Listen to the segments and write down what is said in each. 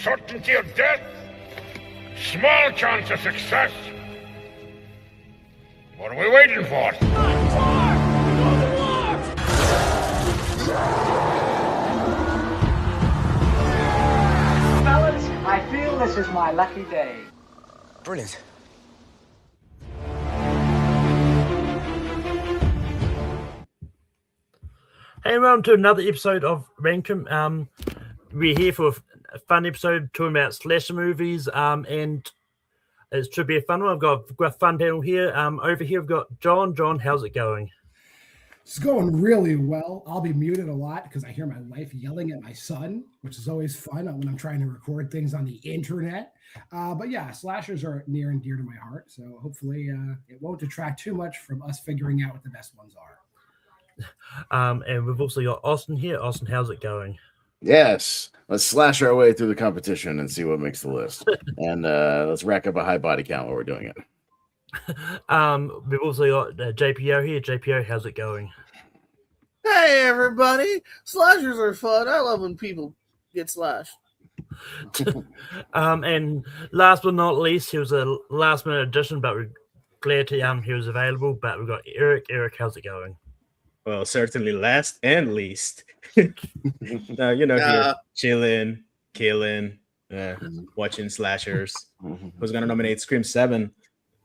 certainty of death, small chance of success. What are we waiting for? Fellas, I feel this is my lucky day. Brilliant. Hey, welcome to another episode of Rankum. We're here for a fun episode talking about slasher movies, and it should be a fun one. I've got a fun panel here. Over here, I've got John. John, how's it going? It's going really well. I'll be muted a lot because I hear my wife yelling at my son, which is always fun when I'm trying to record things on the internet. But yeah, slashers are near and dear to my heart. So hopefully it won't detract too much from us figuring out what the best ones are. And we've also got Austin here. Austin, how's it going? Yes, let's slash our way through the competition and see what makes the list. And let's rack up a high body count while we're doing it. We've also got JPO here. JPO, how's it going? Hey everybody, slashers are fun. I love when people get slashed. And last but not least, he was a last minute addition, but we're glad to he was available. But we've got Eric. Eric, how's it going? Well, certainly last and least. Here chilling, killing, watching slashers. Who's gonna nominate Scream 7?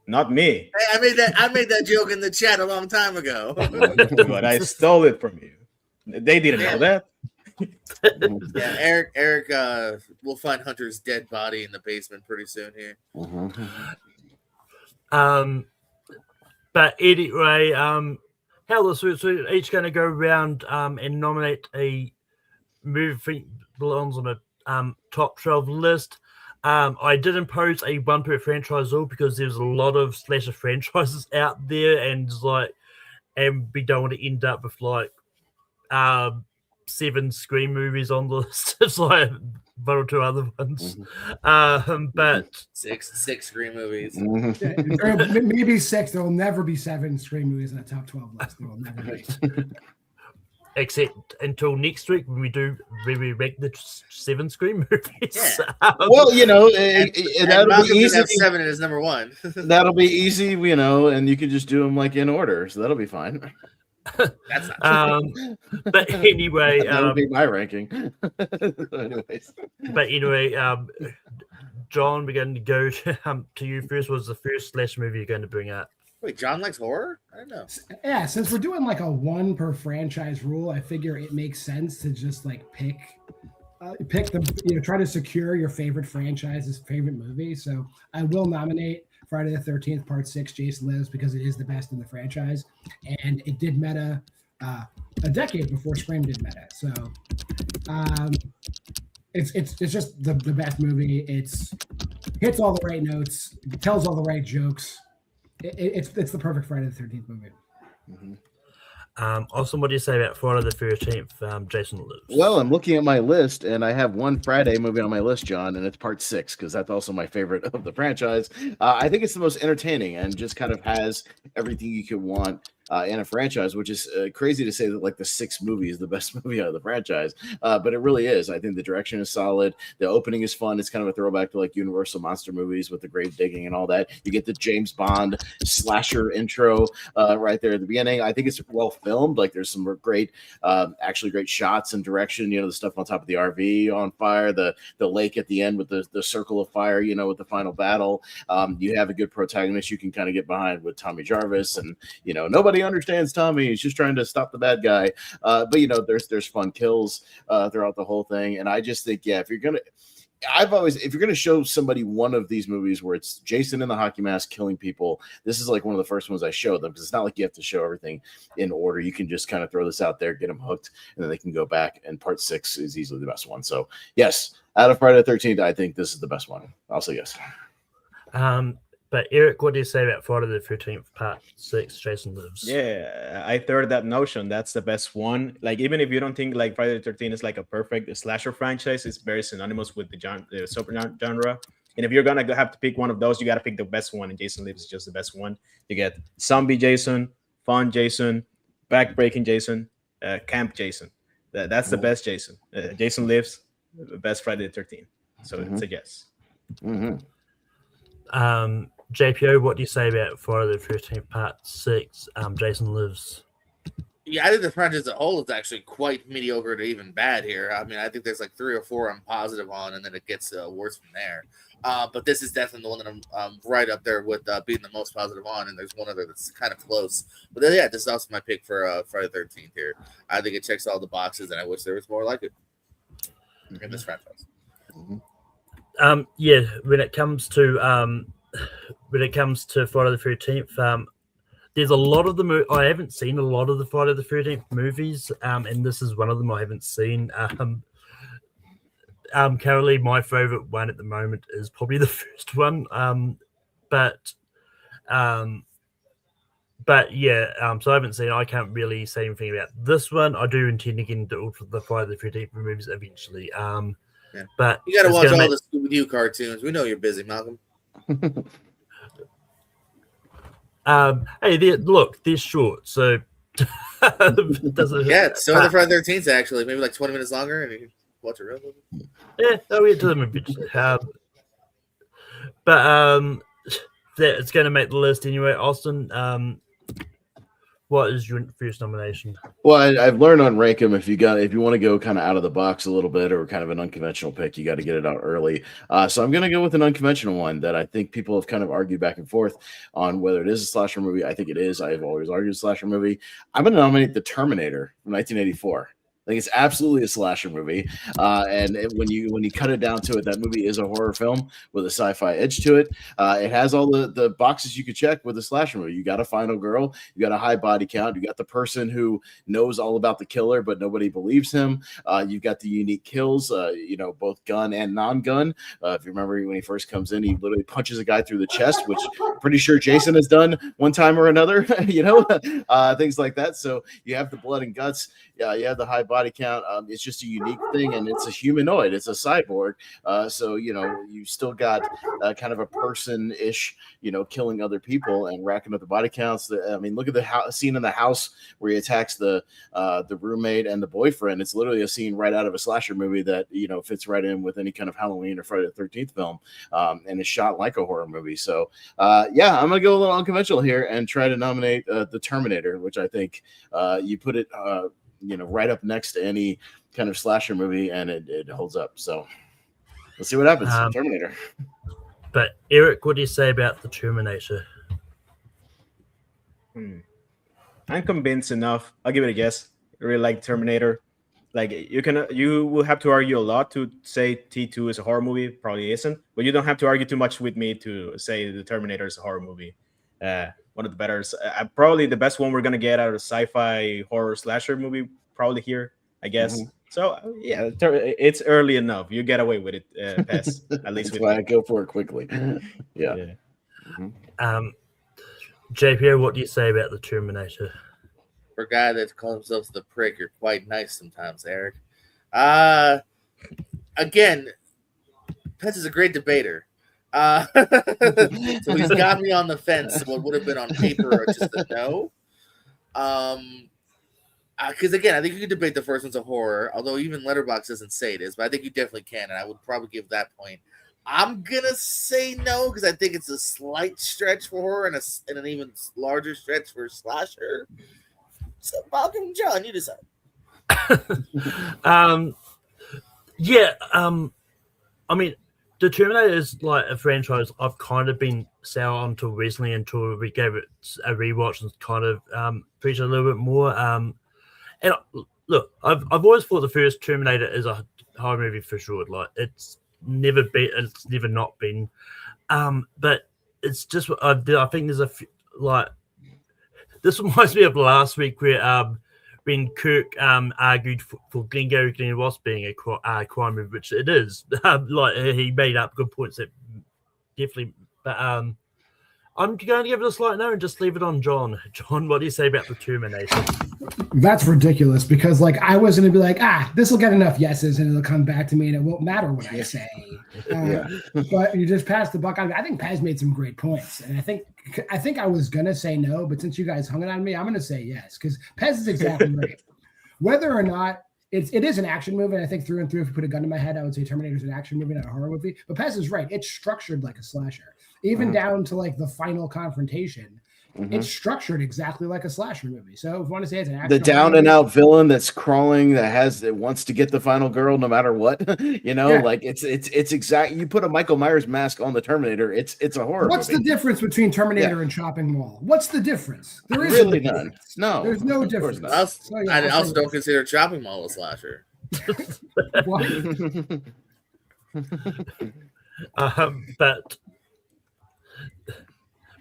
Not me. Hey, I made that joke in the chat a long time ago. But I stole it from you. They didn't know that. Yeah, Eric will find Hunter's dead body in the basement pretty soon here. But anyway, how this works, we're each going to go around and nominate a movie that belongs on a top 12 list. I did impose a one per franchise rule because there's a lot of slasher franchises out there, and we don't want to end up with 7 Scream movies on the list. It's like one or two other ones. But six Scream movies. Yeah, maybe 6. There will never be 7 Scream movies in the top 12 list. There will never be. Except until next week when we rank the 7 Scream movies. Yeah. Well, that'll be easy. 7 is number 1. That'll be easy, and you can just do them in order, so that'll be fine. That's not true. But anyway, that would be my ranking. Anyways. But anyway, John, we're going to go to you first. What's the first slash movie you're going to bring up? Wait, John likes horror? I don't know. Yeah, since we're doing a 1 per franchise rule, I figure it makes sense to just pick the try to secure your favorite franchise's favorite movie. So I will nominate Friday the 13th Part 6 Jason Lives because it is the best in the franchise, and it did meta a decade before Scream did meta. So it's just the best movie. It's hits all the right notes, tells all the right jokes. It's the perfect Friday the 13th movie. Also, what do you say about Friday the 13th, Jason Lives? Well, I'm looking at my list, and I have one Friday movie on my list, John, and it's Part 6, because that's also my favorite of the franchise. I think it's the most entertaining and just kind of has everything you could want in a franchise, which is crazy to say that the 6th movie is the best movie out of the franchise, but it really is. I think the direction is solid. The opening is fun. It's kind of a throwback to Universal monster movies with the grave digging and all that. You get the James Bond slasher intro right there at the beginning. I think it's well filmed. There's some great, actually great shots and direction. The stuff on top of the RV on fire, the lake at the end with the circle of fire. With the final battle, you have a good protagonist you can kind of get behind with Tommy Jarvis, and nobody understands Tommy. He's just trying to stop the bad guy. But there's fun kills throughout the whole thing. And I just think, if you're gonna show somebody one of these movies where it's Jason in the hockey mask killing people, this is one of the first ones I show them, because it's not like you have to show everything in order. You can just kind of throw this out there, get them hooked, and then they can go back. And Part 6 is easily the best one. So yes, out of Friday the 13th, I think this is the best one. I'll say yes. But Eric, what do you say about Friday the 13th Part 6 Jason Lives? Yeah, I third that notion. That's the best one. Even if you don't think Friday the 13th is a perfect slasher franchise, it's very synonymous with the super genre. And if you're gonna have to pick one of those, you got to pick the best one. And Jason Lives is just the best one. You get zombie Jason, fun Jason, backbreaking Jason, camp Jason. That's the best Jason. Jason Lives, the best Friday the 13th. So it's a yes. Mm-hmm. JPO, what do you say about Friday the 13th Part 6? Jason Lives. Yeah, I think the franchise as a whole is actually quite mediocre to even bad here. I mean, I think there's like 3 or 4 I'm positive on, and then it gets worse from there. But this is definitely the one that I'm right up there with being the most positive on, and there's one other that's kind of close. But then, yeah, this is also my pick for Friday the 13th here. I think it checks all the boxes, and I wish there was more like it in this franchise. Yeah, when it comes to Friday the 13th, there's a lot of the I haven't seen a lot of the Friday the 13th movies, and this is one of them I haven't seen. Currently, my favorite one at the moment is probably the first one. But yeah, so I haven't seen. I can't really say anything about this one. I do intend to get into all the Friday the 13th movies eventually. Yeah. But you got to watch all the Scooby-Doo cartoons. We know you're busy, Malcolm. Hey, they're short, so yeah, so the Friday 13th actually maybe like 20 minutes longer, and you can watch a real movie. Yeah, I'll get to them eventually. But it's going to make the list anyway. Austin, what is your first nomination? Well, I've learned on Rank 'em, if you want to go kind of out of the box a little bit or kind of an unconventional pick, you got to get it out early. So I'm going to go with an unconventional one that I think people have kind of argued back and forth on whether it is a slasher movie. I think it is. I've always argued a slasher movie. I'm going to nominate The Terminator from 1984. I think it's absolutely a slasher movie, and when you cut it down to it, that movie is a horror film with a sci-fi edge to it. It has all the boxes you could check with a slasher movie. You got a final girl, you got a high body count, you got the person who knows all about the killer but nobody believes him. You've got the unique kills, both gun and non-gun. If you remember when he first comes in, he literally punches a guy through the chest, which I'm pretty sure Jason has done one time or another. Things like that. So you have the blood and guts. You have the high body count. It's just a unique thing, and it's a humanoid. It's a cyborg. So you still got kind of a person-ish, killing other people and racking up the body counts. I mean, look at the scene in the house where he attacks the roommate and the boyfriend. It's literally a scene right out of a slasher movie that fits right in with any kind of Halloween or Friday the 13th film, and is shot like a horror movie. So I'm gonna go a little unconventional here and try to nominate The Terminator, which I think you put it right up next to any kind of slasher movie, and it holds up. So we'll see what happens. Terminator. But Eric, what do you say about The Terminator? I'm convinced enough. I'll give it a guess. I really like Terminator. Like you will have to argue a lot to say T2 is a horror movie. Probably isn't, but you don't have to argue too much with me to say The Terminator is a horror movie. One of the better, probably the best one we're gonna get out of a sci-fi horror slasher movie, probably here, I guess. Mm-hmm. So yeah, it's early enough. You get away with it, Pez. At least that's why I go for it quickly. Yeah. Mm-hmm. JPO, what do you say about The Terminator? For a guy that calls himself the prick, you're quite nice sometimes, Eric. Again, Pez is a great debater. So he's got me on the fence. So what would have been on paper or just a no? Because again, I think you could debate the first one's a horror, although even Letterboxd doesn't say it is, but I think you definitely can, and I would probably give that point. I'm gonna say no because I think it's a slight stretch for horror and an even larger stretch for slasher. So Malcolm, John, you decide. I mean, The Terminator is like a franchise I've kind of been sour onto recently until we gave it a rewatch and kind of appreciate a little bit more. And look, I've always thought the first Terminator is a horror movie for sure. Like it's never not been. But it's just I think there's this reminds me of last week where when Kirk argued for Glengarry Glen Ross being a crime movie, which it is. Like he made up good points that definitely. But I'm going to give it a slight no and just leave it on John. John, what do you say about The Terminator? That's ridiculous because I was going to be like, this will get enough yeses and it'll come back to me and it won't matter what I say. But you just passed the buck. I think Paz made some great points, and I think I was going to say no, but since you guys hung it on me, I'm going to say yes because Pez is exactly right. Whether or not it is an action movie. And I think through and through, if you put a gun to my head, I would say Terminator is an action movie, not a horror movie. But Pez is right; it's structured like a slasher, even down to like the final confrontation. It's structured exactly like a slasher movie. So if you want to say it's an action, The down and out villain that's crawling that wants to get the final girl no matter what, like it's exact. You put a Michael Myers mask on the Terminator, it's a horror. What's movie. the difference between Terminator and Chopping Mall? What's the difference? There is Really no none. difference. No, There's no of course difference. not. So, yeah, I I'll also say don't this. consider Chopping Mall a slasher. What?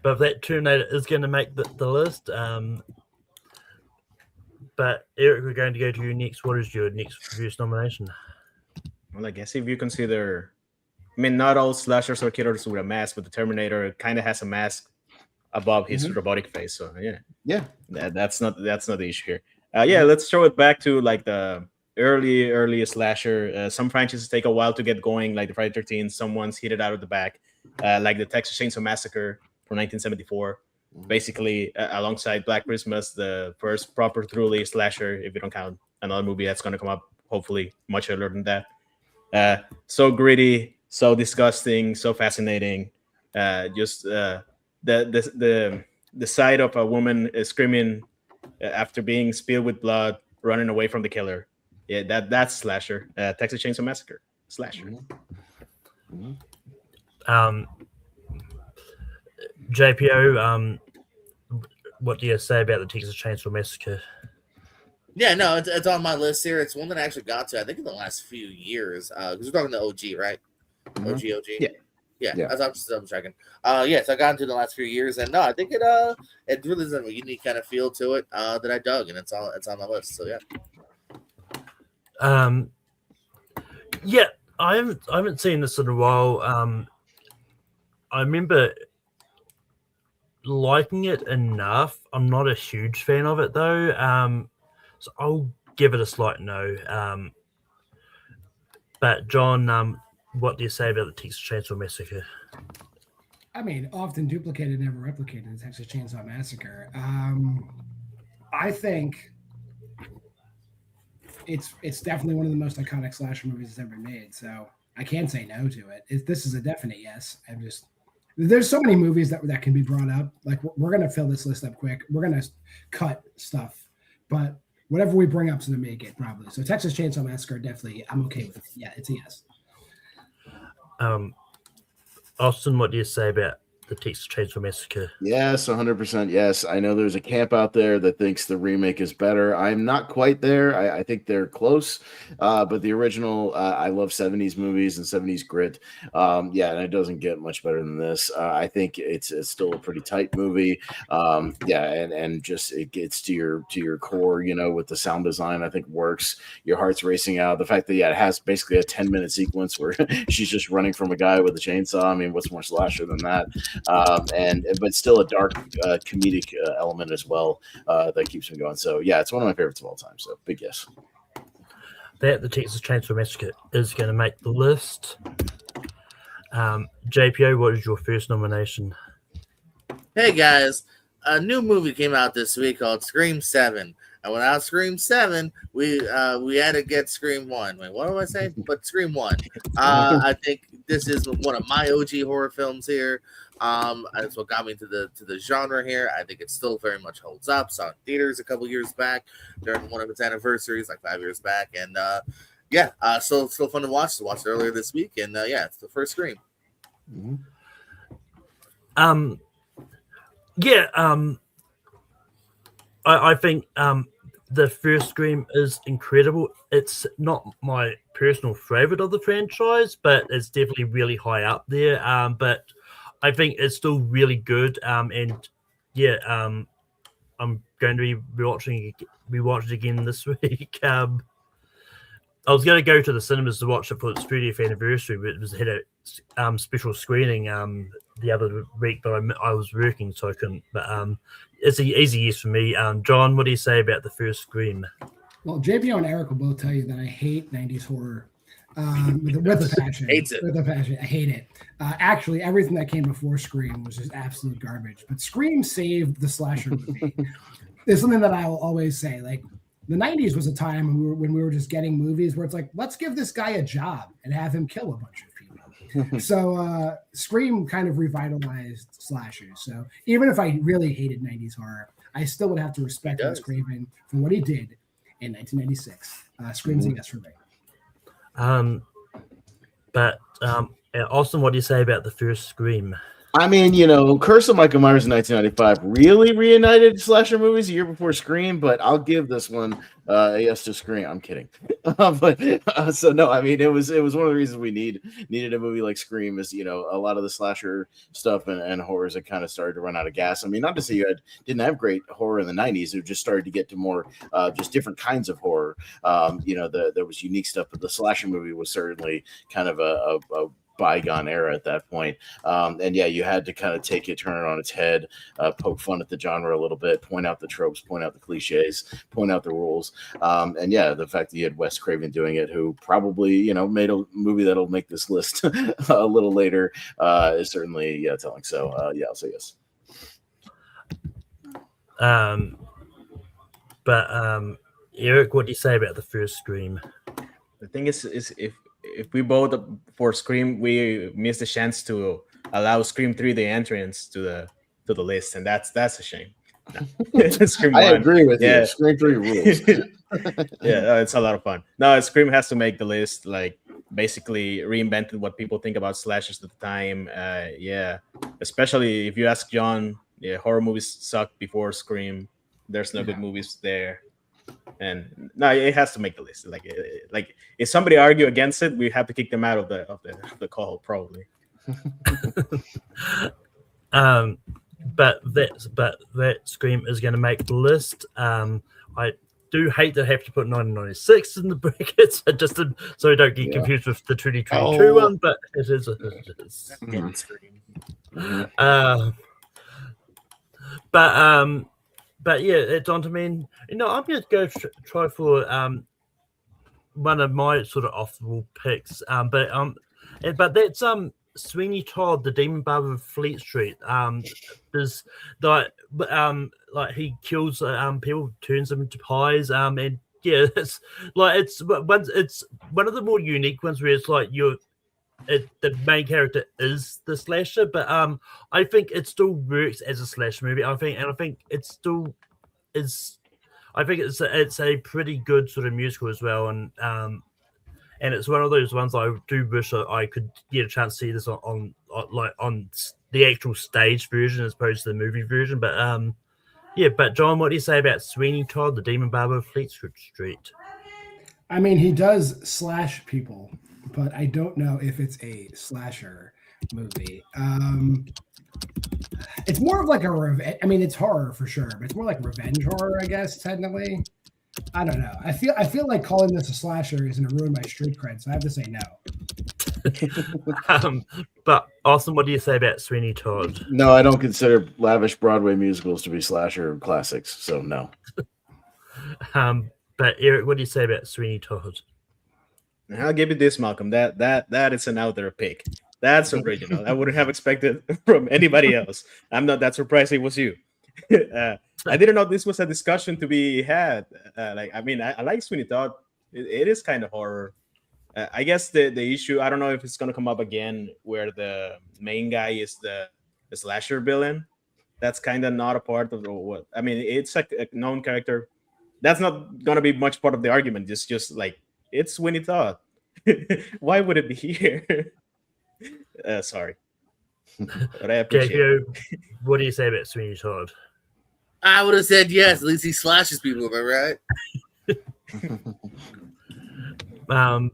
But that Terminator is going to make the list. But Eric, we're going to go to you next. What is your next first nomination? Well, I guess if you consider, I mean, not all slashers are killers with a mask, but the Terminator kind of has a mask above his robotic face. So Yeah. that's not the issue here. Let's throw it back to like the early slasher. Some franchises take a while to get going, like the Friday 13. Someone's hit it out of the back, like the Texas Chainsaw Massacre from 1974. Basically, alongside Black Christmas, the first proper truly slasher, if you don't count another movie that's going to come up, hopefully much earlier than that. So gritty, so disgusting, so fascinating. Just the sight of a woman screaming after being spilled with blood, running away from the killer. Yeah, that's slasher. Texas Chainsaw Massacre, slasher. JPO, what do you say about the Texas Chainsaw Massacre? Yeah, no, it's on my list here. It's one that I actually got to, I think, in the last few years. Because we're talking the OG, right? OG. Yeah. I'm just double checking. So I got into the last few years, and no, I think it really has a unique kind of feel to it that I dug, and it's on my list. So yeah. I haven't seen this in a while. I remember liking it enough. I'm not a huge fan of it though. So I'll give it a slight no. But John, what do you say about the Texas Chainsaw Massacre? I mean, often duplicated, never replicated. The Texas Chainsaw Massacre. I think it's definitely one of the most iconic slasher movies that's ever been made. So I can't say no to it. This is a definite yes. There's so many movies that can be brought up. Like we're gonna fill this list up quick. We're gonna cut stuff, but whatever we bring up is gonna make it probably. So Texas Chainsaw Massacre, definitely, I'm okay with it. Yeah, it's a yes. Austin, what do you say about the Texas Chainsaw Massacre? Yes, 100% yes. I know there's a camp out there that thinks the remake is better. I'm not quite there. I think they're close. But the original, I love 70s movies and 70s grit. And it doesn't get much better than this. I think it's still a pretty tight movie. And just it gets to your core, with the sound design, I think works. Your heart's racing out. The fact that it has basically a 10-minute sequence where she's just running from a guy with a chainsaw. I mean, what's more slasher than that? But still a dark comedic element as well that keeps me going. So yeah, it's one of my favorites of all time. So big yes. That the Texas Chainsaw Massacre is going to make the list. JPO, what is your first nomination? Hey guys, a new movie came out this week called Scream 7. And without Scream 7, we had to get Scream 1. Wait, what do I say? But Scream 1. I think this is one of my OG horror films here. That's what got me to the genre here. I think it still very much holds up. Saw it in theaters a couple years back during one of its anniversaries, like 5 years back. And still fun to watch. Watched it earlier this week. And it's the first Scream. I think the first Scream is incredible. It's not my personal favorite of the franchise, but it's definitely really high up there. But I think it's still really good. I'm going to be rewatching it again this week. I was going to go to the cinemas to watch it for its 30th anniversary, but it had a special screening the other week, but I was working, so I couldn't. But it's an easy yes for me. John, what do you say about the first Scream? Well, JPO and Eric will both tell you that I hate 90s horror with a passion. Hates it. With a passion. I hate it. Actually, everything that came before Scream was just absolute garbage. But Scream saved the slasher movie. It's something that I will always say. Like, The 90s was a time when we were just getting movies where it's like, let's give this guy a job and have him kill a bunch of people. So Scream kind of revitalized slashers. So even if I really hated 90s horror, I still would have to respect Wes Craven for what he did in 1996. Scream's a yes for me. But Austin, what do you say about the first Scream? I mean, Curse of Michael Myers in 1995 really reunited slasher movies a year before Scream, but I'll give this one a yes to Scream. I'm kidding. So no, I mean, it was one of the reasons we needed a movie like Scream is, a lot of the slasher stuff and horrors had kind of started to run out of gas. I mean, not to say you didn't have great horror in the 90s. It just started to get to more just different kinds of horror. There was unique stuff, but the slasher movie was certainly kind of a bygone era at that point. And yeah, you had to kind of take it, turn it on its head, poke fun at the genre a little bit, point out the tropes, point out the cliches, point out the rules. And yeah, the fact that you had Wes Craven doing it, who probably, made a movie that'll make this list a little later, is certainly telling. So yeah, I'll say yes. Eric, what do you say about the first Scream? The thing is if we vote for Scream, we miss the chance to allow Scream 3 the entrance to the list, and that's a shame. No. Scream I 1. agree with you. Scream 3 rules. Yeah, it's a lot of fun. No, Scream has to make the list. Like basically reinvented what people think about slashers at the time. Yeah, especially if you ask John, horror movies sucked before Scream. There's no good movies there. And no, it has to make the list. Like if somebody argue against it, we have to kick them out of the call, probably. But that Scream is going to make the list. I do hate to have to put 1996 in the brackets, just so we don't get confused with the 2022 one. But it is. But yeah, it's on to me. I'm going to go try for one of my sort of off-the-wall picks. But that's Sweeney Todd, the Demon Barber of Fleet Street. There's like he kills people, turns them into pies. And yeah, it's one of the more unique ones where it's like the main character is the slasher, but I think it still works as a slasher movie. I think it still is. I think it's a pretty good sort of musical as well, and it's one of those ones I do wish I could get a chance to see this on the actual stage version as opposed to the movie version. But but John, what do you say about Sweeney Todd, the Demon Barber of Fleet Street? I mean, he does slash people, but I don't know if it's a slasher movie. It's more of like a revenge. I mean, it's horror for sure, but it's more like revenge horror, I guess, technically. I don't know. I feel like calling this a slasher is going to ruin my street cred, so I have to say no. But Austin, what do you say about Sweeney Todd? No, I don't consider lavish Broadway musicals to be slasher classics, so no. But Eric, what do you say about Sweeney Todd? I'll give you this, Malcolm. That is an out there pick. That's original. I wouldn't have expected from anybody else. I'm not that surprised it was you. I didn't know this was a discussion to be had. I like Sweeney Todd. It is kind of horror. I guess the issue, I don't know if it's going to come up again, where the main guy is the slasher villain. That's kind of not a part of what. I mean, it's a known character. That's not going to be much part of the argument. It's just like, it's Sweeney Todd. Why would it be here? Sorry. But I appreciate it. What do you say about Sweeney Todd? I would have said yes. At least he slashes people, am I right?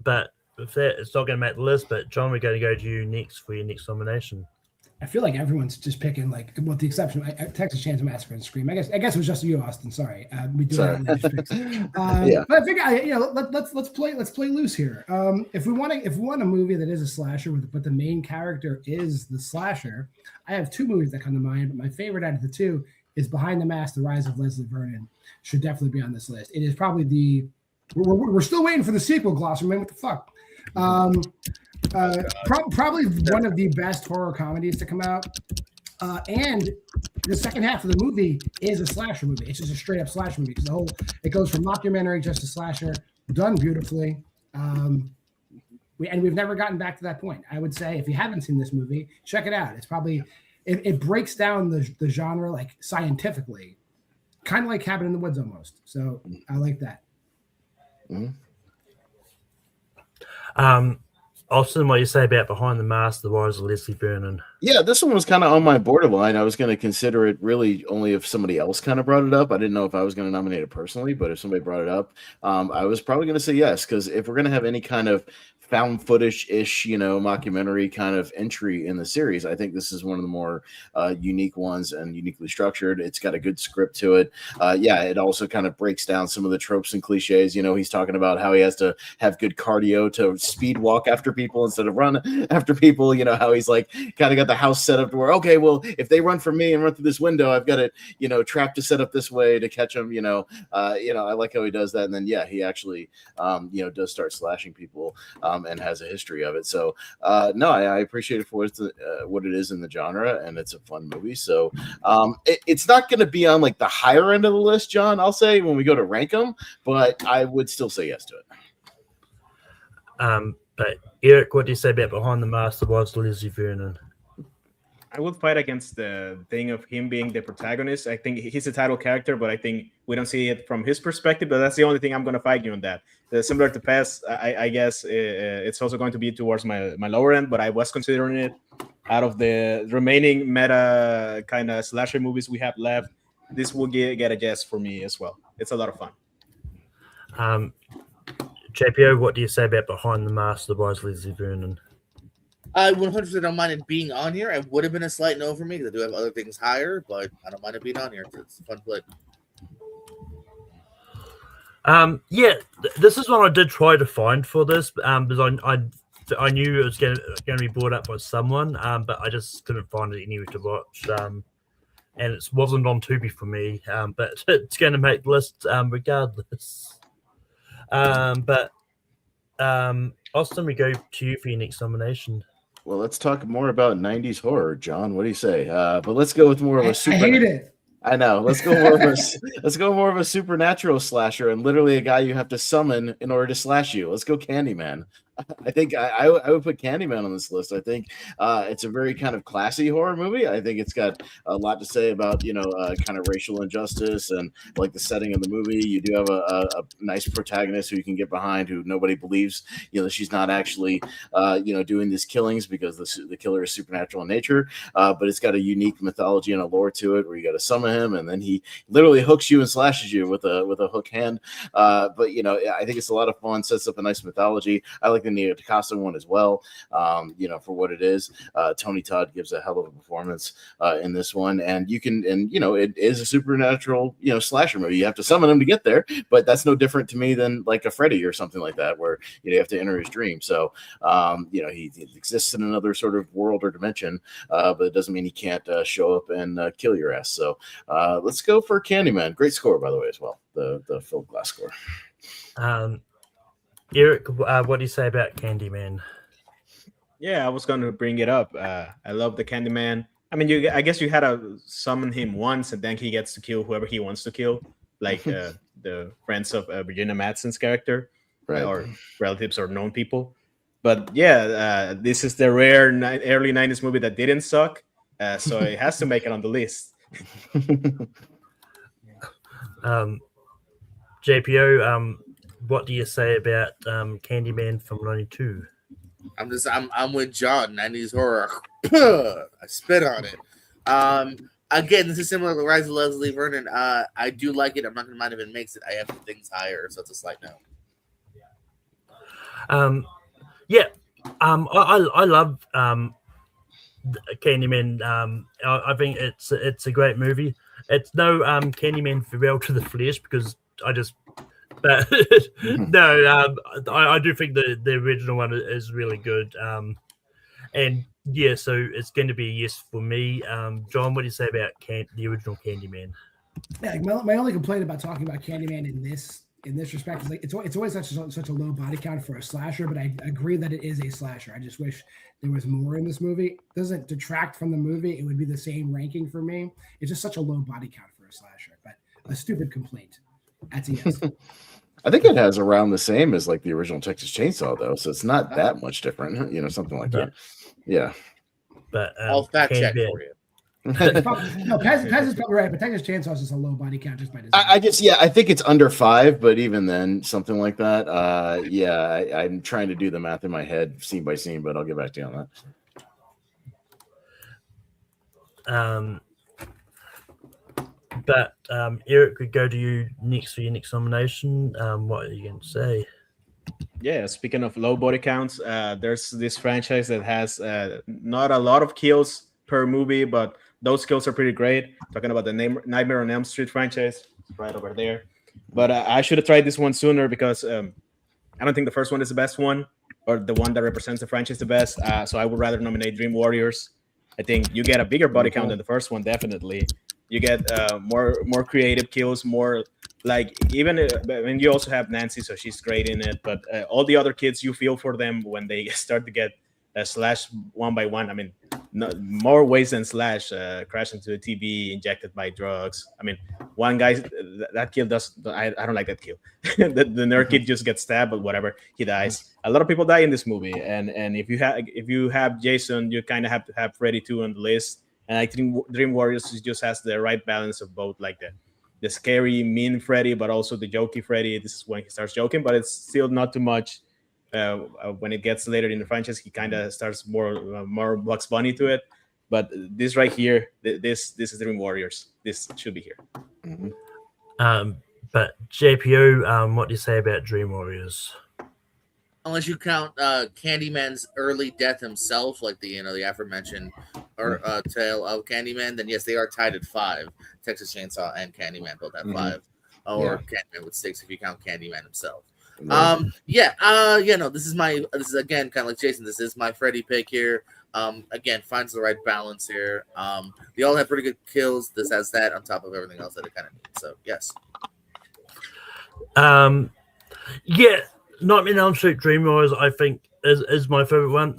But if that, it's not going to make the list. But John, we're going to go to you next for your next nomination. I feel like everyone's just picking, like, with the exception of Texas Chainsaw Massacre and Scream. I guess it was just you, Austin. Sorry, we do have yeah. But I figure, let's play loose here. If we want a movie that is a slasher, but the main character is the slasher, I have two movies that come to mind. But my favorite out of the two is Behind the Mask: The Rise of Leslie Vernon. Should definitely be on this list. It is probably we're still waiting for the sequel, Glosser, man. What the fuck? Probably one of the best horror comedies to come out. And the second half of the movie is a slasher movie. It's just a straight up slasher movie because it goes from mockumentary just to slasher, done beautifully. We've never gotten back to that point. I would say if you haven't seen this movie, check it out. It's probably it breaks down the genre like scientifically, kind of like Cabin in the Woods almost. So I like that. Austin, what do you say about Behind the Mask, The Rise of Leslie Vernon? Yeah, this one was kind of on my borderline. I was going to consider it really only if somebody else kind of brought it up. I didn't know if I was going to nominate it personally, but if somebody brought it up, I was probably going to say yes, because if we're going to have any kind of found footage-ish, mockumentary kind of entry in the series, I think this is one of the more unique ones and uniquely structured. It's got a good script to it. It also kind of breaks down some of the tropes and cliches. He's talking about how he has to have good cardio to speed walk after people instead of run after people. How he's like kind of got the house set up to where, okay, well, if they run from me and run through this window, I've got it, trapped to set up this way to catch them. I like how he does that. And then, he actually, does start slashing people. And has a history of it. So I appreciate it for what it is in the genre, and it's a fun movie. So it's not going to be on like the higher end of the list, John, I'll say, when we go to rank them, but I would still say yes to it. But Eric, what do you say about Behind the Mask, The Rise of Leslie Vernon? I would fight against the thing of him being the protagonist. I think he's a title character, but I think we don't see it from his perspective. But that's the only thing I'm going to fight you on that. Similar to Pest, I guess it's also going to be towards my lower end, but I was considering it. Out of the remaining meta kind of slasher movies we have left, this will get a yes for me as well. It's a lot of fun. JPO, what do you say about Behind the Mask, The Rise of Leslie Vernon? I 100% don't mind it being on here. It would have been a slight no for me because I do have other things higher, but I don't mind it being on here. It's a fun play. This is one I did try to find for this because I knew it was going to be brought up by someone, but I just couldn't find it anywhere to watch. And it wasn't on Tubi for me, but it's going to make the list regardless. Austin, we go to you for your next nomination. Well, let's talk more about 90s horror, John. What do you say? But let's go with more of a super. I hate it. I know. Let's go more of a supernatural slasher, and literally a guy you have to summon in order to slash you. Let's go Candyman. I think I would put Candyman on this list. I think it's a very kind of classy horror movie. I think it's got a lot to say about kind of racial injustice and like the setting of the movie. You do have a nice protagonist who you can get behind, who nobody believes she's not actually doing these killings because the killer is supernatural in nature. But it's got a unique mythology and a lore to it where you got to summon him, and then he literally hooks you and slashes you with a hook hand. But I think it's a lot of fun. Sets up a nice mythology. I like the Nia DaCosta one as well, for what it is. Tony Todd gives a hell of a performance in this one, and it is a supernatural slasher movie. You have to summon him to get there, but that's no different to me than like a Freddy or something like that, where you have to enter his dream. So he exists in another sort of world or dimension, but it doesn't mean he can't show up and kill your ass. So let's go for Candyman. Great score, by the way, as well. The Phil Glass score. Eric, what do you say about Candyman? Yeah, I was going to bring it up. I love the Candyman. I mean, I guess you had to summon him once, and then he gets to kill whoever he wants to kill, like the friends of Virginia Madsen's character, right, or relatives or known people. But yeah, this is the rare early 90s movie that didn't suck, so it has to make it on the list. JPO, what do you say about Candyman from 92? I'm with John. 90s horror. I spit on it. Again, this is similar to Rise of Leslie Vernon. I do like it. I'm not gonna mind if it makes it. I have things higher, so it's a slight no. I love Candyman. I think it's a great movie. It's no Candyman Farewell to the Flesh because I just. But no, I do think the original one is really good. And yeah, so it's going to be a yes for me. John, what do you say about the original Candyman? Yeah, my only complaint about talking about Candyman in this in this respect is like it's always such a low body count for a slasher, but I agree that it is a slasher. I just wish there was more in this movie. It doesn't detract from the movie. It would be the same ranking for me. It's just such a low body count for a slasher, but a stupid complaint. That's a yes. I think it has around the same as like the original Texas Chainsaw though, so it's not that much different, something like that. Yeah. But I'll fact check Candy for you. No, Pez is probably right, but Texas Chainsaw is just a low body count just by design. I think it's under 5, but even then, something like that. I'm trying to do the math in my head, scene by scene, but I'll get back to you on that. But Eric, could go to you next for your next nomination. What are you going to say? Yeah, speaking of low body counts, there's this franchise that has not a lot of kills per movie, but those kills are pretty great. Talking about the Nightmare on Elm Street franchise, right over there. But I should have tried this one sooner because I don't think the first one is the best one or the one that represents the franchise the best. So I would rather nominate Dream Warriors. I think you get a bigger body count than the first one, definitely. You get more creative kills, more like even when you also have Nancy, so she's great in it. But all the other kids, you feel for them when they start to get slashed one by one. I mean, more ways than slash, crash into a TV, injected by drugs. I mean, one guy, that kill does, I don't like that kill. the nerd kid just gets stabbed, but whatever, he dies. A lot of people die in this movie, and if you have Jason, you kind of have to have Freddy too on the list. And I think Dream Warriors just has the right balance of both, like the scary, mean Freddy, but also the jokey Freddy. This is when he starts joking, but it's still not too much. When it gets later in the franchise, he kind of starts more Bugs Bunny to it. But this right here, this is Dream Warriors. This should be here. Mm-hmm. But JPO, what do you say about Dream Warriors? Unless you count Candyman's early death himself, like the aforementioned tale of Candyman, then yes, they are tied at 5. Texas Chainsaw and Candyman both have 5, or Candyman with 6 if you count Candyman himself. No, this is again kind of like Jason. This is my Freddy pick here. Again, finds the right balance here. They all have pretty good kills. This has that on top of everything else that it kind of needs. So yes. Nightmare on Elm Street Dream Warriors, I think, is my favorite one.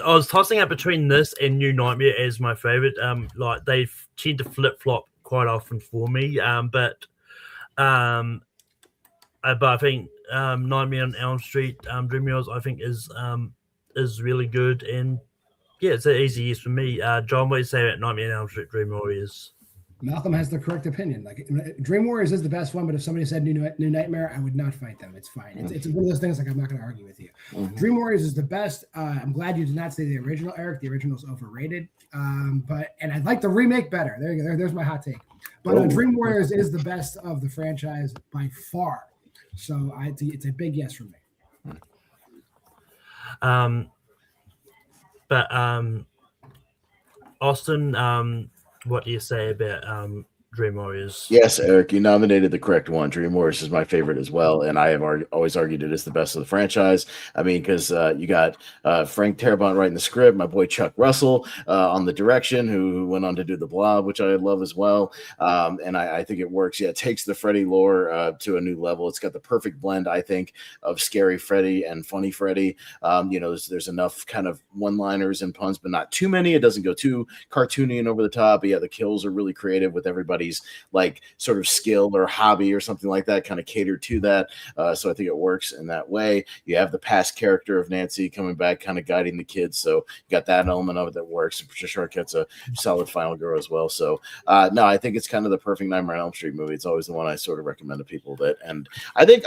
I was tossing up between this and New Nightmare as my favorite. Like they tend to flip flop quite often for me. But I think Nightmare on Elm Street Dream Warriors, I think, is really good, and yeah, it's an easy yes for me. John, what do you say about Nightmare on Elm Street Dream Warriors? Malcolm has the correct opinion. Like Dream Warriors is the best one, but if somebody said New Nightmare, I would not fight them. It's fine. It's one of those things like I'm not going to argue with you. Mm-hmm. Dream Warriors is the best. I'm glad you did not say the original, Eric. The original is overrated. And I'd like the remake better. There you go. There's my hot take. But Dream Warriors is the best of the franchise by far. So it's a big yes for me. Austin, what do you say about Dream Warriors? Yes, Eric, you nominated the correct one. Dream Warriors is my favorite as well, and I have always argued it is the best of the franchise. I mean, because you got Frank Darabont writing the script, my boy Chuck Russell on the direction, who went on to do The Blob, which I love as well, and I think it works. Yeah, it takes the Freddy lore to a new level. It's got the perfect blend, I think, of scary Freddy and funny Freddy. There's enough kind of one-liners and puns, but not too many. It doesn't go too cartoony and over the top. But yeah, the kills are really creative with everybody's like sort of skill or hobby or something like that, kind of catered to that. So I think it works in that way. You have the past character of Nancy coming back, kind of guiding the kids. So you got that element of it that works. And Patricia Arquette's a solid final girl as well. So no, I think it's kind of the perfect Nightmare on Elm Street movie. It's always the one I sort of recommend to people and I think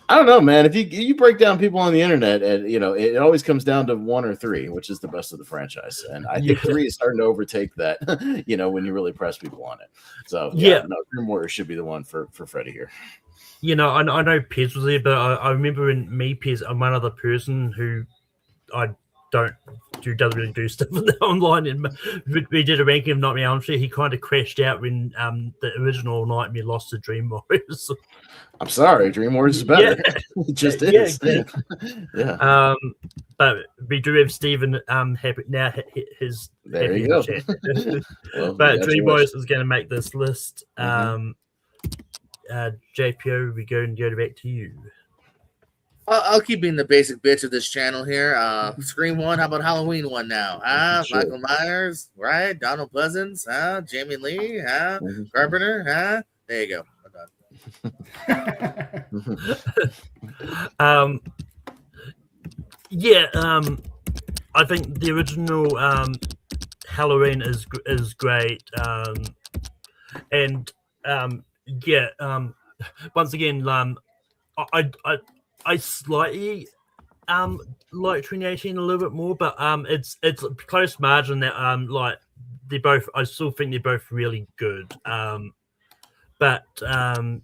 I don't know, man. If you break down people on the internet, and it always comes down to 1 or 3, which is the best of the franchise. And I think 3 is starting to overtake that. When you really press people on it. So Dream Warriors should be the one for Freddy here. I know Pez was there, but I remember when Pez, I'm one other person who I doesn't really do stuff online, and we did a ranking of Nightmare on Elm Street. He kind of crashed out when the original Nightmare lost to Dream Warriors. I'm sorry, Dream Warriors is better. It just is. Yeah. But we do have Stephen happy now. His there you go. Well, but Dream Warriors is going to make this list. JPO, we go back to you. I'll keep being the basic bitch of this channel here. Scream 1, how about Halloween 1 now? Sure. Michael Myers, right? Donald Pleasance, Jamie Lee, Carpenter, there you go. I think the original Halloween is great, and once again, I slightly like 2018 a little bit more, but it's a close margin that like they both. I still think they're both really good. But John,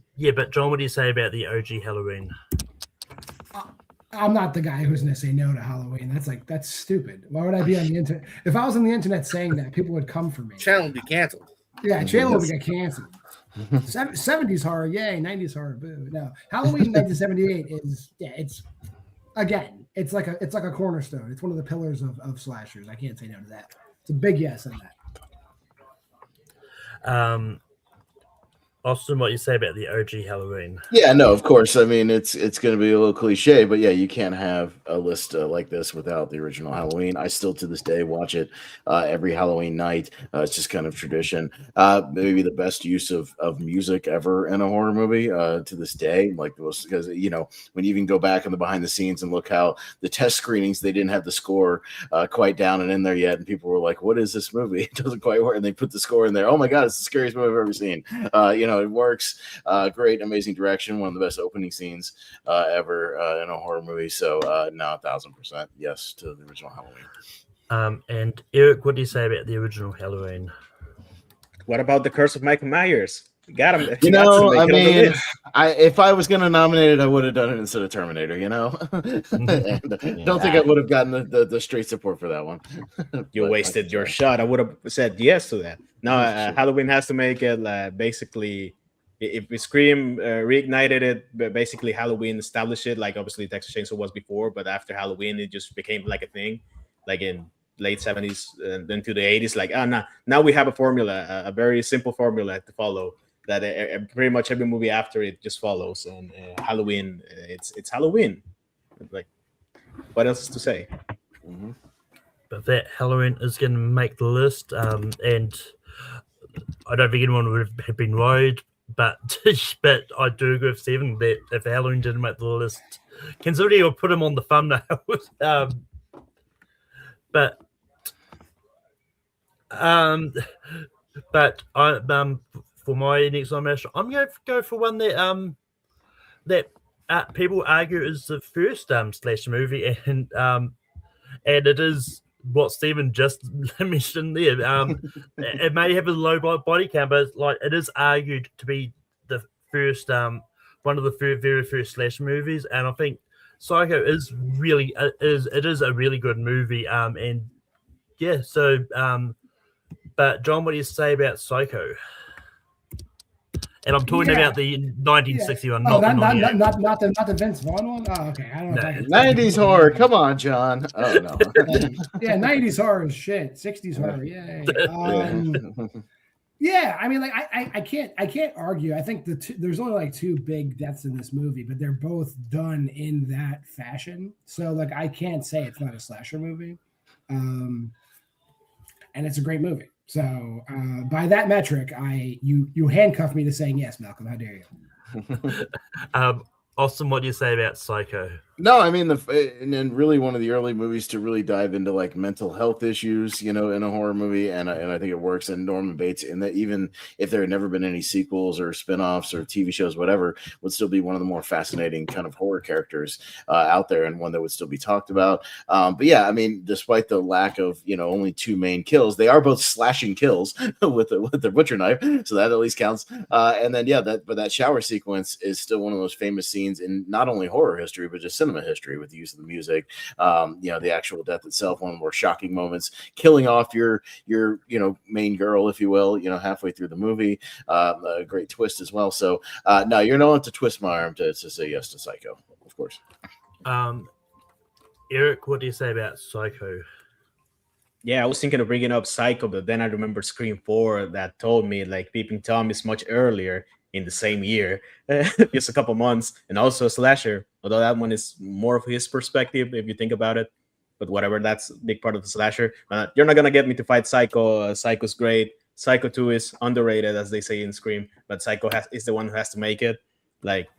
what do you say about the OG Halloween? I'm not the guy who's going to say no to Halloween. That's stupid. Why would I be on the internet? If I was on the internet saying that, people would come for me. Channel would be canceled. Yeah, channel would get canceled. 70s horror, yay. 90s horror, boo. No, Halloween 1978 is it's like a cornerstone. It's one of the pillars of slashers. I can't say no to that. It's a big yes on that. Austin, what you say about the OG Halloween? Yeah, no, of course. I mean, it's going to be a little cliche, but yeah, you can't have a list like this without the original Halloween. I still, to this day, watch it every Halloween night. It's just kind of tradition. Maybe the best use of music ever in a horror movie to this day. Like, because when you even go back in the behind the scenes and look how the test screenings, they didn't have the score quite down and in there yet, and people were like, "What is this movie? It doesn't quite work." And they put the score in there. Oh my god, it's the scariest movie I've ever seen. It works. Great, amazing direction. One of the best opening scenes ever in a horror movie. So, no, 1,000% yes to the original Halloween. And Eric, what do you say about the original Halloween? What about The Curse of Michael Myers? You got him. If I was going to nominate it, I would have done it instead of Terminator. Don't think I would have gotten the straight support for that one. You wasted your shot. I would have said yes to that. No, Halloween has to make it basically. If Scream reignited it, basically Halloween established it. Like obviously Texas Chainsaw was before, but after Halloween, it just became like a thing. Like in late 70s and then to the 80s, like now we have a formula, a very simple formula to follow. That pretty much every movie after it just follows. And Halloween, it's Halloween. Like, what else to say? Mm-hmm. But that Halloween is going to make the list, and I don't think anyone would have been worried. But I do agree with Stephen that if Halloween didn't make the list, considering you'll put him on the thumbnail. For my next nomination, I'm going to go for one that people argue is the first slasher movie, and it is what Stephen just mentioned there. It may have a low body count, but it is argued to be the first, one of the very first slasher movies, and I think Psycho is really is a really good movie. And yeah, so but John, what do you say about Psycho? And I'm talking about the 1961, not the Vince Vaughn one. Oh, okay. I don't know. 90s horror. Come on, John. Oh no. Yeah, 90s horror is shit. 60s horror. Yay. Yeah, I mean, like I can't argue. I think there's only like two big deaths in this movie, but they're both done in that fashion. So like I can't say it's not a slasher movie, and it's a great movie. So by that metric, you handcuff me to saying yes, Malcolm. How dare you? Austin, what do you say about Psycho? No, I mean, and then really one of the early movies to really dive into like mental health issues, in a horror movie, and I think it works. And Norman Bates, in that, even if there had never been any sequels or spinoffs or TV shows, whatever, would still be one of the more fascinating kind of horror characters out there, and one that would still be talked about. But yeah, I mean, despite the lack of only two main kills, they are both slashing kills with the butcher knife, so that at least counts. And then that shower sequence is still one of the most famous scenes in not only horror history but just cinema history, with the use of the music, the actual death itself, one of the more shocking moments, killing off your main girl, if you will, halfway through the movie. A great twist as well. So no, you're not to twist my arm to say yes to Psycho, of course. Eric, what do you say about Psycho? Yeah, I was thinking of bringing up Psycho, but then I remember Scream 4 that told me like Peeping Tom is much earlier. in the same year, just a couple months, and also slasher. Although that one is more of his perspective, if you think about it. But whatever, that's a big part of the slasher. You're not gonna get me to fight Psycho. Psycho's great. Psycho 2 is underrated, as they say in Scream, but Psycho is the one who has to make it. Like,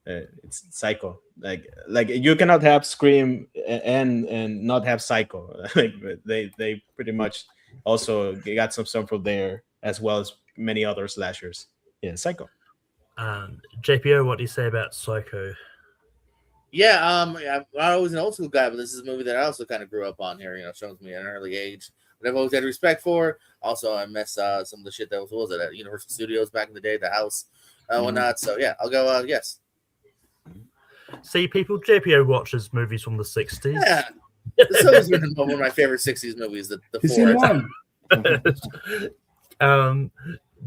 it's Psycho. Like you cannot have Scream and not have Psycho. Like they pretty much also got some stuff from there, as well as many other slashers. Yeah, Psycho. JPO, what do you say about Psycho? Yeah, I was an old school guy, but this is a movie that I also kind of grew up on here. Shows me at an early age. But I've always had respect for. Also, I miss some of the shit that was it at Universal Studios back in the day, the house, whatnot. So yeah, I'll go. Yes. See, people, JPO watches movies from the 60s. Yeah, this always been one of my favorite '60s movies. The He's seen one.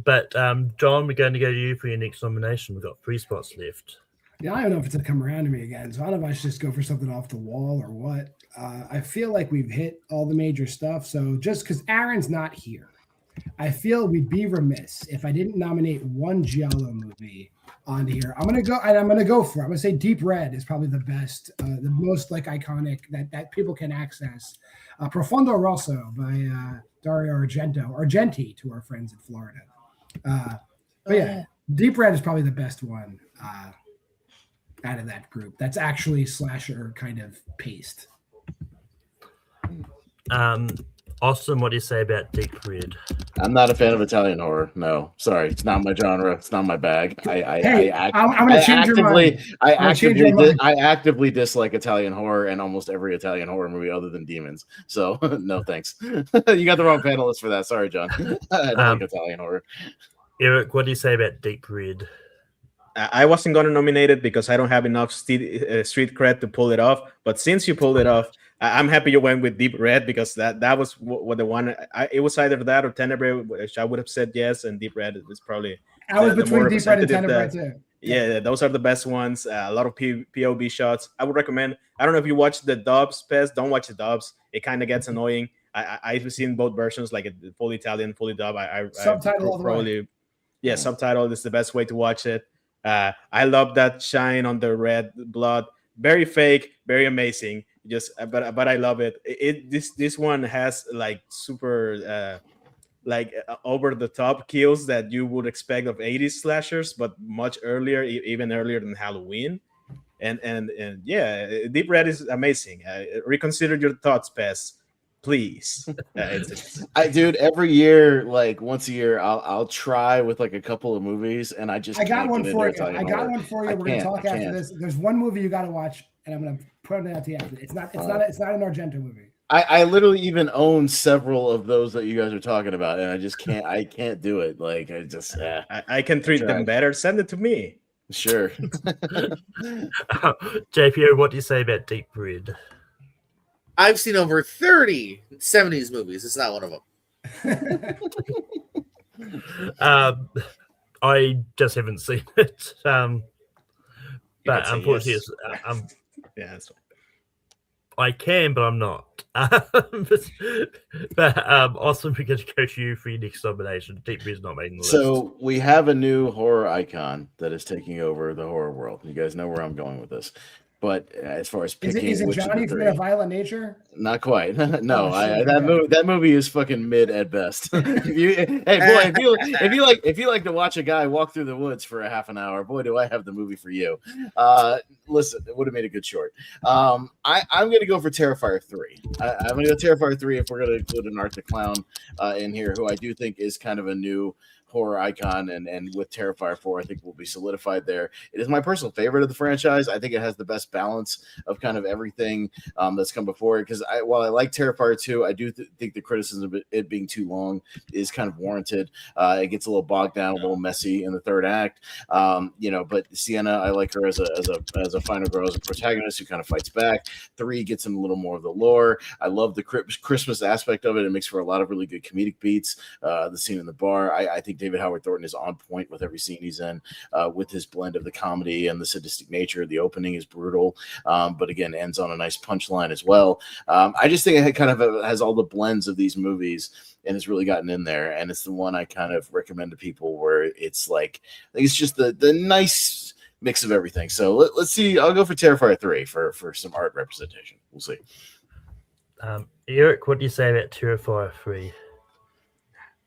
But John, we're going to go to you for your next nomination. We've got 3 spots left. Yeah, I don't know if it's gonna come around to me again. So I don't know if I should just go for something off the wall or what. I feel like we've hit all the major stuff. So just because Aaron's not here, I feel we'd be remiss if I didn't nominate one Giallo movie on here. I'm gonna go for it. I'm gonna say Deep Red is probably the best, the most like iconic that people can access. Profondo Rosso by Dario Argenti to our friends in Florida. But yeah, Deep Red is probably the best one out of that group. That's actually slasher kind of paced. Austin, what do you say about Deep Red? I'm not a fan of Italian horror. No, sorry, it's not my genre. It's not my bag. I'm gonna change your mind. I actively dislike Italian horror and almost every Italian horror movie other than Demons. So no thanks. You got the wrong panelist for that. Sorry, John. I don't like Italian horror. Eric, what do you say about Deep Red? I wasn't going to nominate it because I don't have enough street cred to pull it off. But since you pulled it off, I'm happy you went with Deep Red because that was what the one. It was either that or Tenebrae, which I would have said yes, and Deep Red is probably. I was between Deep Red and Tenebrae too. Yeah, those are the best ones. A lot of POV shots. I would recommend. I don't know if you watch the dubs, Pez. Don't watch the dubs. It kind of gets annoying. I've seen both versions, like full Italian, fully dub. Subtitle all the way. Yeah, subtitle is the best way to watch it. I love that shine on the red blood. Very fake, very amazing. But I love it. This one has like super over the top kills that you would expect of 80s slashers, but much earlier, even earlier than Halloween. And yeah, Deep Red is amazing. Reconsider your thoughts, Pez. Please. Dude, every year, like once a year, I'll try with like a couple of movies, and I got one for you. We're gonna talk after this. There's one movie you got to watch, and I'm gonna put it out to you after. It's not an Argento movie. I literally even own several of those that you guys are talking about, and I just can't. I can't do it. Like I can treat them better. Send it to me. Sure. JPO, what do you say about Deep Red? I've seen over 30 '70s movies. It's not one of them. I just haven't seen it. But unfortunately, yes. Yeah, that's fine. I can, but I'm not. But Austin, we're going to go to you for your next nomination. Deep Red's not making the list. So we have a new horror icon that is taking over the horror world. You guys know where I'm going with this. But as far as picking, is it Johnny from A Violent Nature? Not quite. No, that movie is fucking mid at best. If you like to watch a guy walk through the woods for a half an hour, boy, do I have the movie for you. Listen, it would have made a good short. I'm going to go for Terrifier 3. I'm going to go Terrifier 3 if we're going to include an Art the Clown in here, who I do think is kind of a new horror icon, and with Terrifier 4 I think will be solidified there. It is my personal favorite of the franchise. I think it has the best balance of kind of everything that's come before it, because while I like Terrifier 2, I do think the criticism of it being too long is kind of warranted. It gets a little bogged down, a little messy in the third act, but Sienna, I like her as a final girl, as a protagonist who kind of fights back. 3 gets in a little more of the lore. I love the Christmas aspect of it. It makes for a lot of really good comedic beats. The scene in the bar, I think think David Howard Thornton is on point with every scene he's in, with his blend of the comedy and the sadistic nature. The opening is brutal, but again, ends on a nice punchline as well. I just think it kind of has all the blends of these movies, and it's really gotten in there. And it's the one I kind of recommend to people where it's like, I think it's just the nice mix of everything. So let's see. I'll go for Terrifier 3 for some art representation. We'll see. Eric, what do you say about Terrifier 3?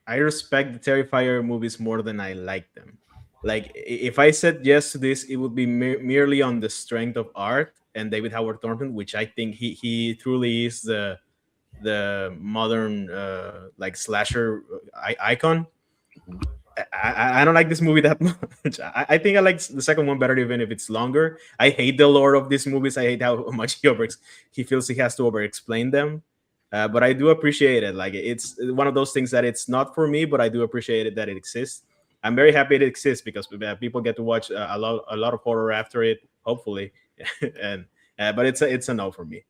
I respect the Terrifier movies more than I like them. Like, if I said yes to this, it would be merely on the strength of art and David Howard Thornton, which I think he truly is the modern like slasher icon. I don't like this movie that much. I think I like the second one better, even if it's longer. I hate the lore of these movies. I hate how much he feels he has to over-explain them. But I do appreciate it. Like, it's one of those things that it's not for me, but I do appreciate it that it exists. I'm very happy it exists because people get to watch a lot of horror after it, hopefully. And but it's a no for me.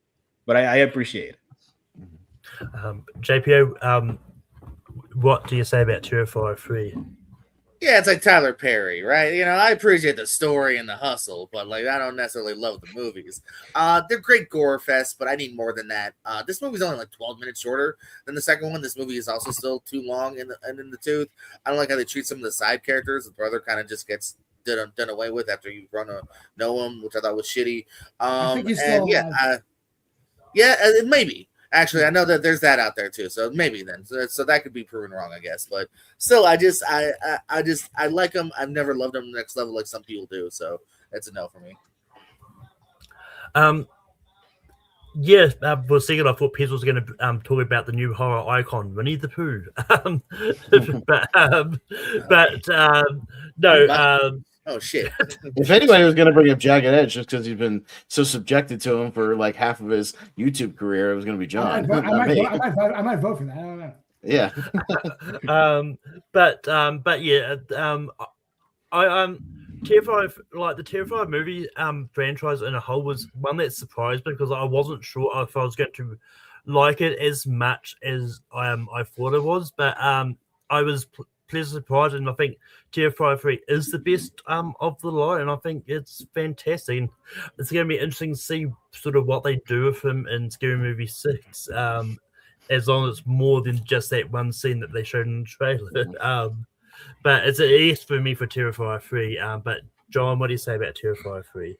But I appreciate it. JPO, what do you say about Terrifier 3? Yeah, it's like Tyler Perry, right? You know, I appreciate the story and the hustle, but like I don't necessarily love the movies. They're great gore fest, but I need more than that. This movie's only like 12 minutes shorter than the second one. This movie is also still too long in the tooth. I don't like how they treat some of the side characters. The brother kind of just gets done away with after you run to know him, which I thought was shitty. Maybe. Actually, I know that there's that out there too, so maybe then. So that could be proven wrong, I guess. But still, I like them. I've never loved them next level like some people do, so it's a no for me. For a second I thought Pez was going to talk about the new horror icon, Winnie the Pooh. No. Oh shit! If anybody was going to bring up Jagged Edge just because he's been so subjected to him for like half of his YouTube career, it was going to be John. I might vote for that. I don't know. Yeah. Terrifier, like the Terrifier movie franchise in a whole, was one that surprised me because I wasn't sure if I was going to like it as much as I thought it was, but I was pleasantly surprised, and I think Terrifier 3 is the best of the lot, and I think it's fantastic. And it's going to be interesting to see sort of what they do with him in Scary Movie 6, as long as it's more than just that one scene that they showed in the trailer. But it's a yes for me for Terrifier 3. But John, what do you say about Terrifier 3?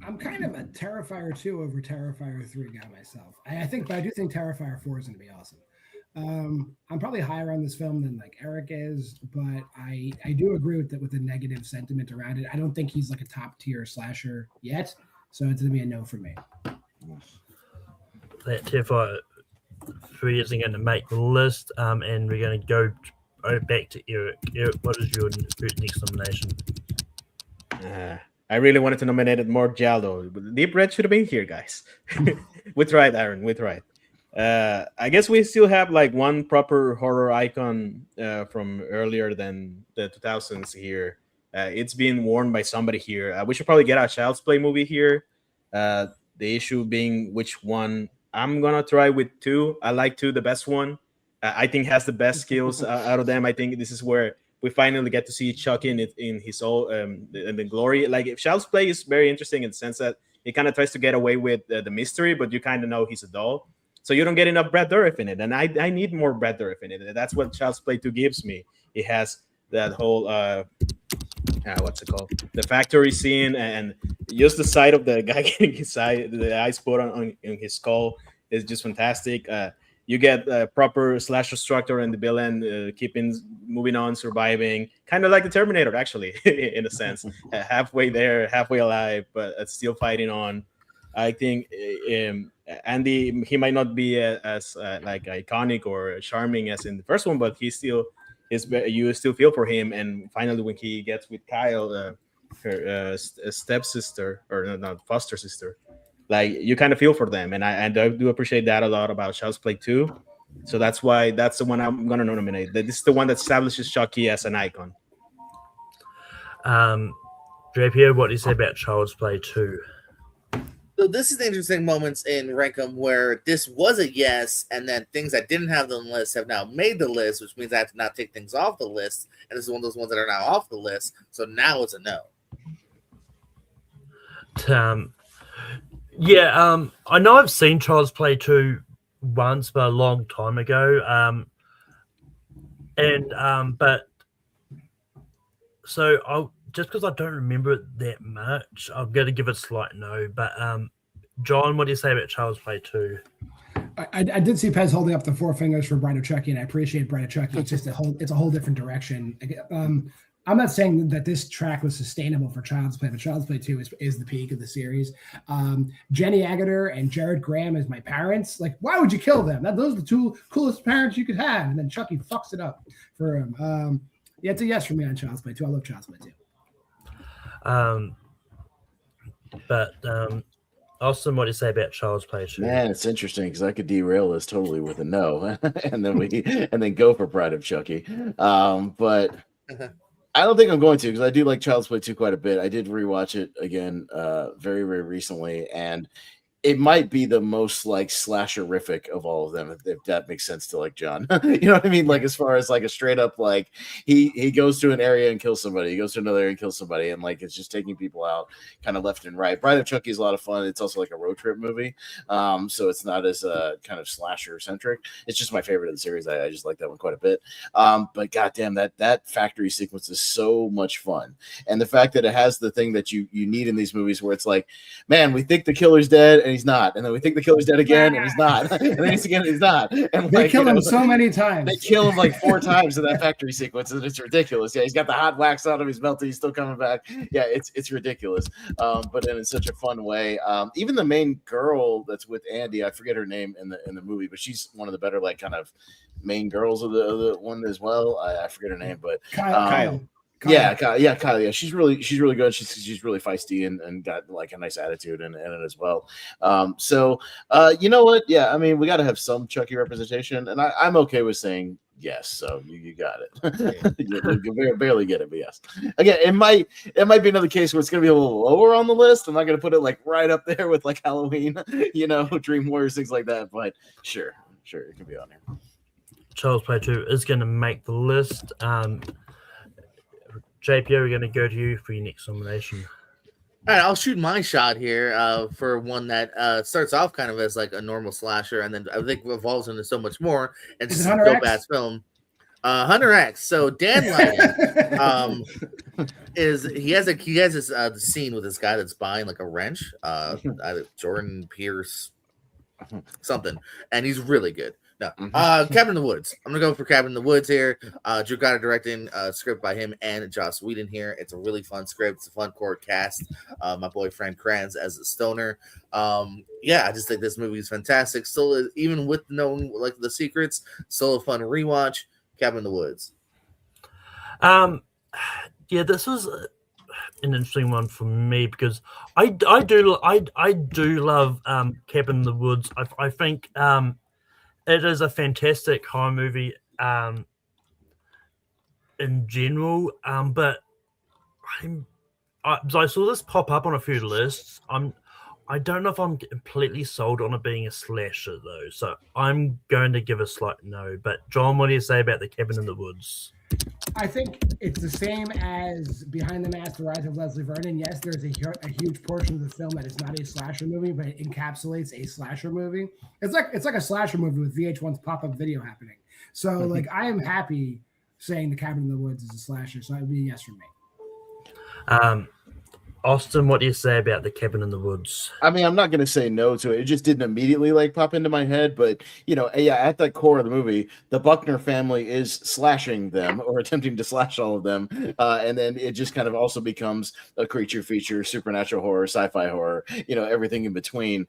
I'm kind of a Terrifier 2 over Terrifier 3 guy myself. But I do think Terrifier 4 is going to be awesome. I'm probably higher on this film than like Eric is, but I do agree with the negative sentiment around it. I don't think he's like a top tier slasher yet, so it's gonna be a no for me. That Terrifier 3 isn't going to make the list, and we're going to go back to Eric. Eric, what is your next nomination? I really wanted to nominate more Giallo, but Deep Red should have been here, guys. With right, Aaron, with right. I guess we still have like one proper horror icon from earlier than the 2000s here. It's being worn by somebody here. We should probably get a Child's Play movie here. The issue being which one. I'm gonna try with 2. I like 2, the best one. I think has the best skills out of them. I think this is where we finally get to see Chucky in his own in the glory. Like, if Child's Play is very interesting in the sense that he kind of tries to get away with the mystery, but you kind of know he's a doll. So you don't get enough Brad Dourif in it, and I need more Brad Dourif in it. That's what Child's Play 2 gives me. It has that whole what's it called? The factory scene, and just the sight of the guy getting the eyes put on his skull is just fantastic. You get a proper slasher structure and the villain moving on, surviving, kind of like the Terminator, actually, in a sense. Halfway there, halfway alive, but still fighting on. I think Andy, he might not be as like iconic or charming as in the first one, but he still is. You still feel for him. And finally, when he gets with Kyle, her stepsister, or not foster sister, like, you kind of feel for them, and I do appreciate that a lot about Child's Play 2. So that's why that's the one I'm gonna nominate. This is the one that establishes Chucky as an icon. JP, what do you say about Child's Play 2? So this is the interesting moments in Rankum where this was a yes, and then things that didn't have on the list have now made the list, which means I have to now take things off the list. And this is one of those ones that are now off the list. So now it's a no. I know I've seen Child's Play 2 once, but a long time ago. But so I'll just because I don't remember it that much, I'm going to give it a slight no. But John, what do you say about Child's Play 2? I did see Pez holding up the four fingers for Bride of Chucky, and I appreciate Bride of Chucky. It's just it's a whole different direction. I'm not saying that this track was sustainable for Child's Play, but Child's Play 2 is the peak of the series. Jenny Agutter and Jared Graham as my parents. Like, why would you kill them? Those are the two coolest parents you could have. And then Chucky fucks it up for him. Yeah, it's a yes for me on Child's Play 2. I love Child's Play 2. Austin, what do you say about Child's Play 2? Man, it's interesting because I could derail this totally with a no, and then go for Bride of Chucky. But I don't think I'm going to because I do like Child's Play 2 quite a bit. I did rewatch it again very, very recently, and it might be the most like slasherific of all of them, if that makes sense to like John. You know what I mean? Like as far as like a straight up like he goes to an area and kills somebody, he goes to another area and kills somebody, and like it's just taking people out kind of left and right. Bride of Chucky is a lot of fun. It's also like a road trip movie, so it's not as kind of slasher centric. It's just my favorite of the series. I just like that one quite a bit. But goddamn, that factory sequence is so much fun, and the fact that it has the thing that you need in these movies where it's like, man, we think the killer's dead and he's not, and then we think the killer's dead again and he's not, and then he's not, and they kill him so many times. They kill him like 4 times in that factory sequence, and it's ridiculous. Yeah, he's got the hot wax on him, he's melting, he's still coming back. Yeah, it's ridiculous, but in such a fun way. Even the main girl that's with Andy, I forget her name in the movie, but she's one of the better like kind of main girls of the one as well. I forget her name, but Kyle. Kyle. Yeah, Kyle. Yeah, she's really good. She's really feisty and got like a nice attitude in it as well. So you know what? Yeah, I mean we got to have some Chucky representation, and I'm okay with saying yes. So you got it. You barely get it, but yes. Again, it might be another case where it's going to be a little lower on the list. I'm not going to put it like right up there with like Halloween, Dream Warriors, things like that. But sure, it can be on here. Child's Play 2 is going to make the list. JP, we're going to go to you for your next nomination. All right, I'll shoot my shot here for one that starts off kind of as like a normal slasher, and then I think evolves into so much more. And it's a dope-ass film. Hunter X. So Dan Lyon he has this scene with this guy that's buying like a wrench, either Jordan Pierce something, and he's really good. No, Cabin in the Woods. I'm gonna go for Cabin in the Woods here. Drew Goddard directing, script by him and Joss Whedon here. It's a really fun script. It's a fun core cast. My boy Frank Kranz as a stoner. I just think this movie is fantastic. Still, even with knowing like the secrets, still a fun rewatch. Cabin in the Woods. This was an interesting one for me because I do love Cabin in the Woods. I think it is a fantastic horror movie in general, but I saw this pop up on a few lists. I don't know if I'm completely sold on it being a slasher though, so I'm going to give a slight no. But John, what do you say about the Cabin in the Woods? I think it's the same as Behind the Mask: The Rise of Leslie Vernon. Yes, there's a huge portion of the film that is not a slasher movie, but it encapsulates a slasher movie. It's like a slasher movie with VH1's pop-up video happening. So like I am happy saying the Cabin in the Woods is a slasher, so that would be a yes from me. Austin, what do you say about the Cabin in the Woods? I mean, I'm not going to say no to it. It just didn't immediately like pop into my head. But, at the core of the movie, the Buckner family is slashing them or attempting to slash all of them. And then it just kind of also becomes a creature feature, supernatural horror, sci-fi horror, everything in between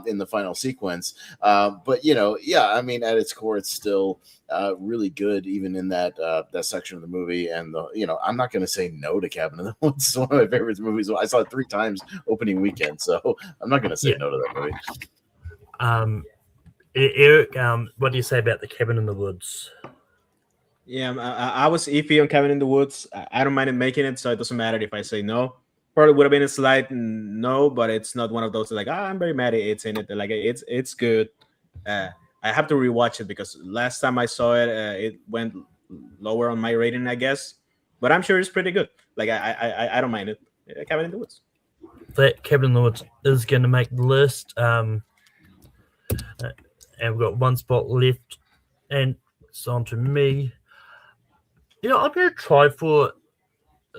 in the final sequence. But, I mean, at its core, it's still really good, even in that section of the movie. And, I'm not going to say no to Cabin in the Woods. It's one of my favorite movies. I saw it 3 times opening weekend, so I'm not going to say no to that movie. Eric, what do you say about the Cabin in the Woods? Yeah, I was iffy on Cabin in the Woods. I don't mind it making it, so it doesn't matter if I say no. probably would have been a slight no, but it's not one of those like I'm very mad it's in it. Like it's good. I have to rewatch it because last time I saw it, it went lower on my rating, I guess. But I'm sure it's pretty good. Like I don't mind it. Cabin in the Woods. That Cabin in the Woods is going to make the list. And we've got one spot left, and it's on to me. You know, I'm going to try for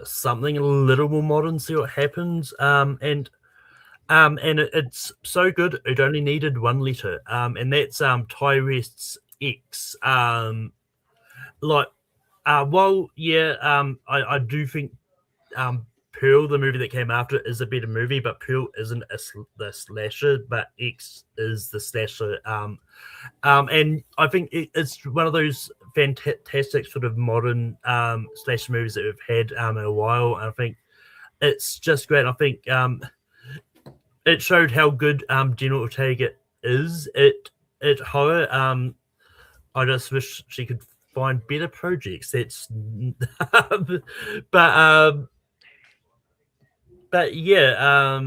something a little more modern, see what happens. And it's so good. It only needed one letter. And that's Tyrest's X. I do think Pearl, the movie that came after it, is a better movie, but Pearl isn't the slasher, but X is the slasher. And I think it's one of those fantastic sort of modern slasher movies that we've had in a while. And I think it's just great. I think it showed how good Jenna Ortega is at horror. I just wish she could find better projects. But yeah.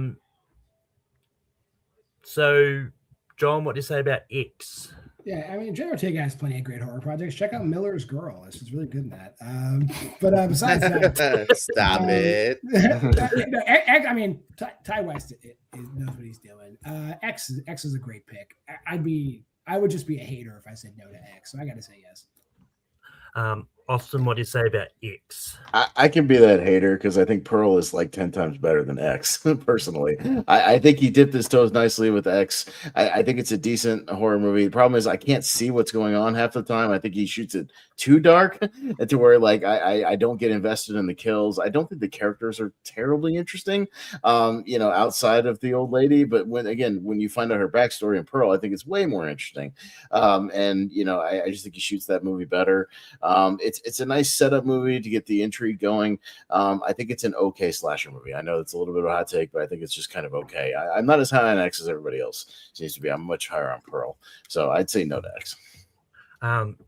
So, John, what do you say about X? Yeah, I mean, Jenna Ortega has plenty of great horror projects. Check out Miller's Girl. She's really good in that. Besides that, Stop it. I mean, Ty West knows what he's doing. X is a great pick. I would just be a hater if I said no to X. So I got to say yes. Austin, what do you say about X? I can be that hater because I think Pearl is like 10 times better than X, personally. I think he dipped his toes nicely with X. I think it's a decent horror movie. The problem is I can't see what's going on half the time. I think he shoots it too dark to where like I don't get invested in the kills. I don't think the characters are terribly interesting, outside of the old lady. But when you find out her backstory in Pearl, I think it's way more interesting. I just think he shoots that movie better. It's a nice setup movie to get the intrigue going. I think it's an okay slasher movie. I know it's a little bit of a hot take, but I think it's just kind of okay. I'm not as high on X as everybody else seems to be. I'm much higher on Pearl. So I'd say no to X.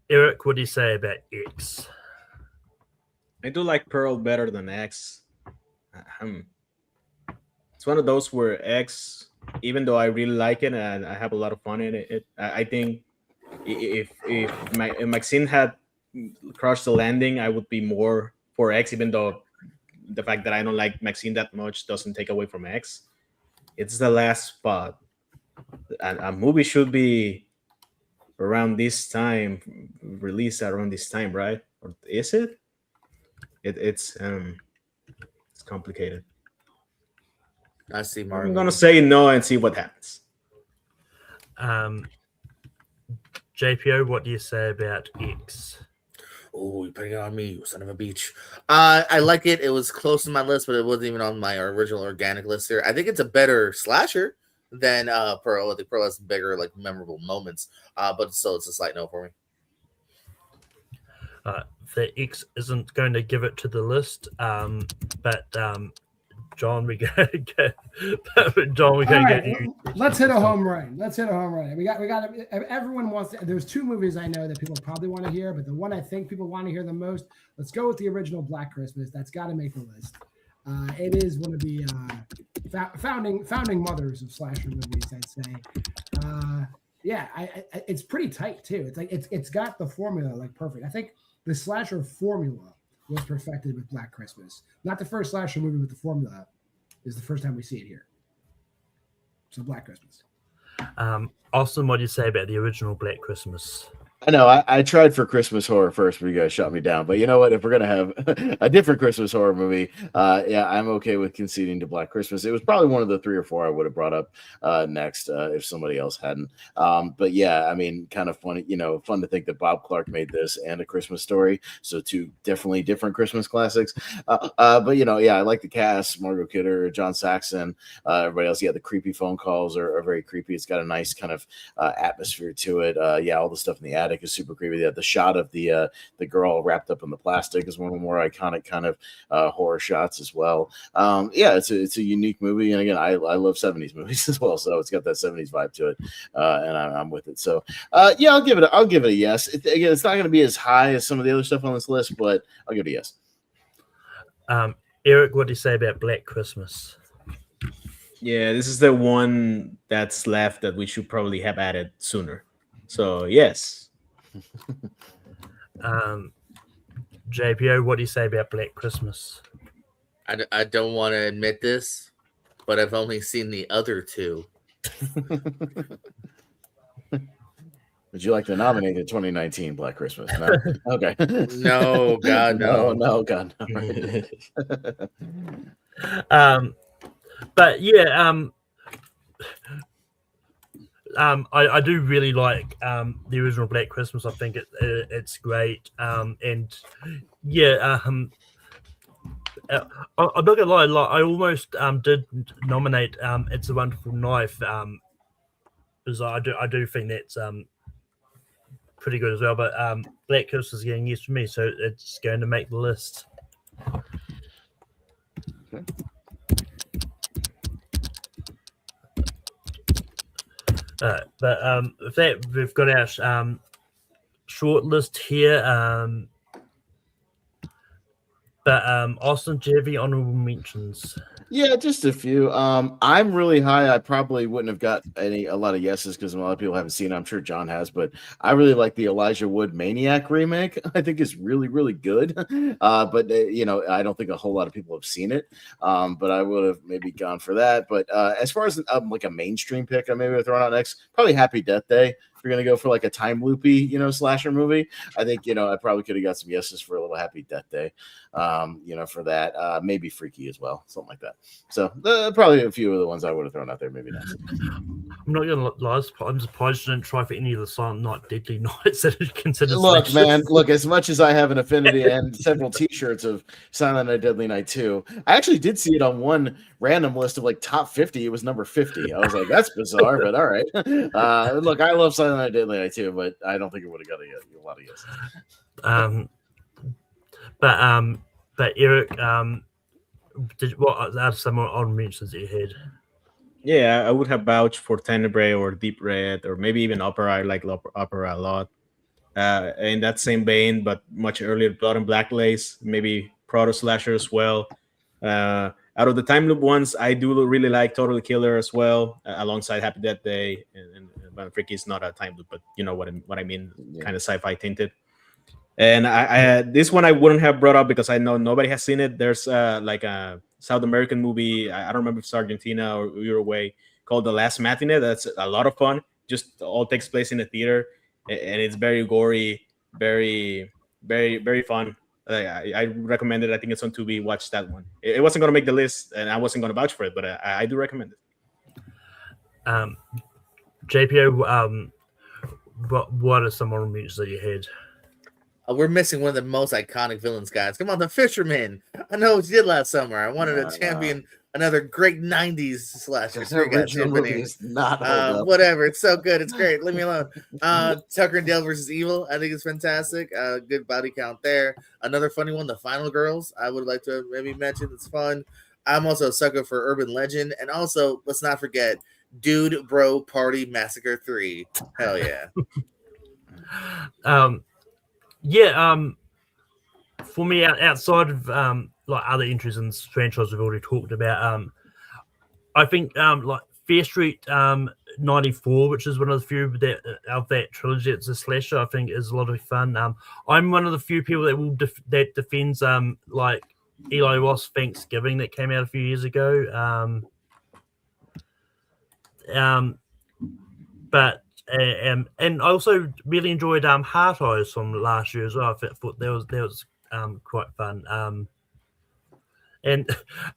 Eric, what do you say about X? I do like Pearl better than X. It's one of those where X, even though I really like it and I have a lot of fun in it, I think if Maxine had crushed the landing, I would be more for X, even though the fact that I don't like Maxine that much doesn't take away from X. It's the last spot. A movie should be around this time, released around this time, right? Or is it? It's complicated. I see, Mark. I'm gonna say no and see what happens. JPO, what do you say about X? Oh, you're putting it on me, you son of a beach. I like it. It was close to my list, but it wasn't even on my original organic list here. I think it's a better slasher than Pearl. I think Pearl has bigger, like, memorable moments. But still, it's a slight no for me. The X isn't going to give it to the list, but John, we got to get you. Let's hit a home run. We got. Everyone wants to. There's two movies I know that people probably want to hear, but the one I think people want to hear the most. Let's go with the original Black Christmas. That's got to make the list. It is one of the founding mothers of slasher movies, I'd say. It's pretty tight too. It's like it's got the formula like perfect. I think the slasher formula was perfected with Black Christmas. Not the first slasher movie with the formula is the first time we see it here. So Black Christmas. Austin, what do you say about the original Black Christmas? I know I tried for Christmas horror first, but you guys shot me down. But you know what? If we're gonna have a different Christmas horror movie, I'm okay with conceding to Black Christmas. It was probably one of the 3 or 4 I would have brought up next if somebody else hadn't. But yeah, I mean, kind of funny, fun to think that Bob Clark made this and A Christmas Story, so 2 definitely different Christmas classics. But I like the cast: Margot Kidder, John Saxon, everybody else. Yeah, the creepy phone calls are very creepy. It's got a nice kind of atmosphere to it. All the stuff in the attic is super creepy. The shot of the girl wrapped up in the plastic is one of the more iconic kind of horror shots as well. It's a unique movie, and again, I love 70s movies as well, so it's got that 70s vibe to it, and I'm with it. So I'll give it a yes. It's not going to be as high as some of the other stuff on this list, but I'll give it a yes. Eric, what do you say about Black Christmas? Yeah, this is the one that's left that we should probably have added sooner. So yes. JPO, what do you say about Black Christmas? I don't want to admit this, but I've only seen the other two. Would you like to nominate the 2019 Black Christmas? No? Okay. No, God, no. No, God, no. But yeah, I do really like the original Black Christmas. I think it's great. And yeah, I'm not gonna lie. Like, I almost did nominate "It's a Wonderful Knife" because I do think that's pretty good as well. But Black Christmas is getting used for me, so it's going to make the list. Okay. But with that, we've got our short list here. But Austin, do you have any honorable mentions? Yeah, just a few. I'm really high. I probably wouldn't have got a lot of yeses because a lot of people haven't seen it. I'm sure John has, but I really like the Elijah Wood Maniac remake. I think it's really, really good. But I don't think a whole lot of people have seen it. But I would have maybe gone for that. But as far as like a mainstream pick, I maybe would throw out next, probably Happy Death Day. If you're gonna go for like a time loopy, slasher movie, I think I probably could have got some yeses for a little Happy Death Day. For that, maybe Freaky as well, something like that. So probably a few of the ones I would have thrown out there, maybe not. I'm not gonna lie, I'm surprised you didn't try for any of the Silent Night, Deadly Nights that are considered. Look, man, as much as I have an affinity and several T-shirts of Silent Night, Deadly Night 2, I actually did see it on one random list of like top 50. It was number 50. I was like, that's bizarre, but all right. Look, I love Silent Night, Deadly Night 2, but I don't think it would have got a lot of yes. But Eric, what are some more honorable mentions that you had? Yeah, I would have vouched for Tenebrae or Deep Red or maybe even Opera. I like Opera a lot. In that same vein, but much earlier, Blood and Black Lace, maybe Proto Slasher as well. Out of the time loop ones, I do really like Total Killer as well, alongside Happy Death Day. And Freaky is not a time loop, but you know what I mean, kind of sci-fi tinted. And I this one I wouldn't have brought up because I know nobody has seen it. There's like a South American movie, I don't remember if it's Argentina or Uruguay, called The Last Matinee. That's a lot of fun. Just all takes place in a theater, and it's very gory, very, very, very fun. I recommend it. I think it's on Tubi. Watch that one. It wasn't going to make the list, and I wasn't going to vouch for it, but I do recommend it. JPO, what are some honorable mentions that you had? We're missing one of the most iconic villains, guys. Come on, The Fisherman. I know what you did last summer. I wanted to champion another great 90s slasher. Whatever. It's so good. It's great. Leave me alone. Tucker and Dale versus Evil. I think it's fantastic. Good body count there. Another funny one, The Final Girls. I would like to maybe mention. It's fun. I'm also a sucker for Urban Legend. And also, let's not forget, Dude Bro Party Massacre 3. Hell yeah. For me, outside of like other entries in this franchise we've already talked about, I think like Fear Street 94, which is one of the few of that trilogy, it's a slasher, I think is a lot of fun. I'm one of the few people that defends like Eli Roth Thanksgiving that came out a few years ago. But and I also really enjoyed Heart Eyes from last year as well. I thought that was quite fun. And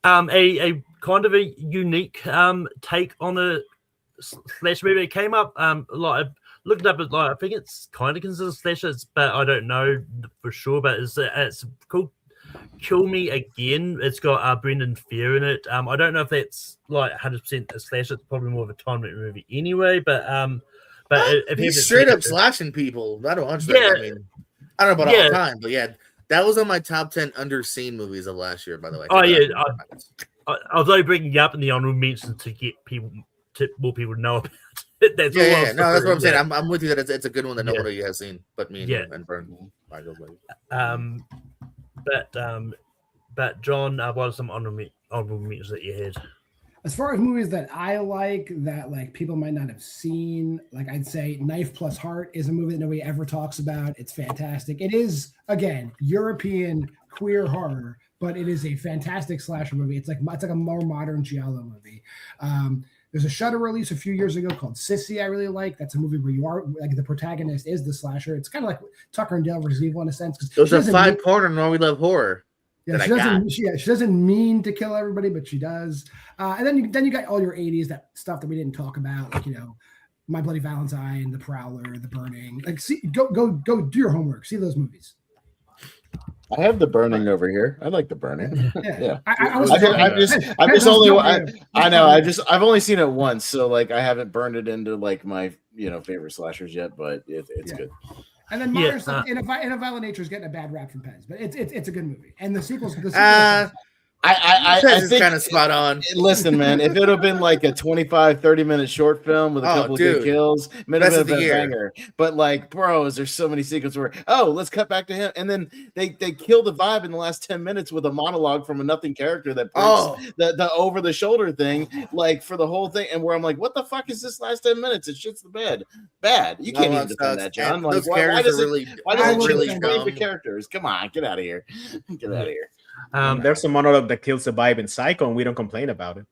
a kind of a unique take on a slasher movie. It came up like I looked it up at I think it's kind of considered slasher, but I don't know for sure. But it's called Kill Me Again. It's got Brendan Fear in it. I don't know if that's like 100% a slasher. It's probably more of a time movie anyway. But if he's straight up slashing people, not a bunch. Yeah, I mean, I don't know about all the time, but yeah, that was on my top 10 underseen movies of last year. By the way. Oh yeah, I was only bringing it up in the honorable mentions to get more people to know about it. That's no, that's what I'm saying. I'm with you that it's a good one that nobody has seen, but me and Vern. But John, what are some honorable mentions that you had? As far as movies that I like that like people might not have seen, like I'd say Knife Plus Heart is a movie that nobody ever talks about. It's fantastic. It is, again, European queer horror, but it is a fantastic slasher movie. It's like a more modern giallo movie. There's a Shudder release a few years ago called Sissy I really like. That's a movie where you are like the protagonist is the slasher. It's kind of like Tucker and Dale versus Evil in a sense. It was a 5-parter on Why We Love Horror. Yeah, she doesn't mean to kill everybody, but she does. And then you got all your 80s that stuff that we didn't talk about, like My Bloody Valentine, The Prowler, The Burning. Like, go do your homework. See those movies. I have The Burning over here. I like The Burning. Yeah. I've only seen it once, so like I haven't burned it into like my favorite slashers yet, but it's good. And then modern stuff in a Violent Nature is getting a bad rap from Pens, but it's a good movie. And the sequels I think kind of spot on. Listen, man, if it would have been like a 25-30 minute short film with a couple of good kills, it would have been a banger. But like, bros, there's so many sequences where let's cut back to him, and then they kill the vibe in the last 10 minutes with a monologue from a nothing character that breaks the over the shoulder thing, like for the whole thing, and where I'm like, what the fuck is this last 10 minutes? It shits the bed. Bad. You can't even defend that, John. Like, why does it really the characters? Come on, get out of here. Get out of here. There's a monologue that kills the vibe in Psycho, and we don't complain about it.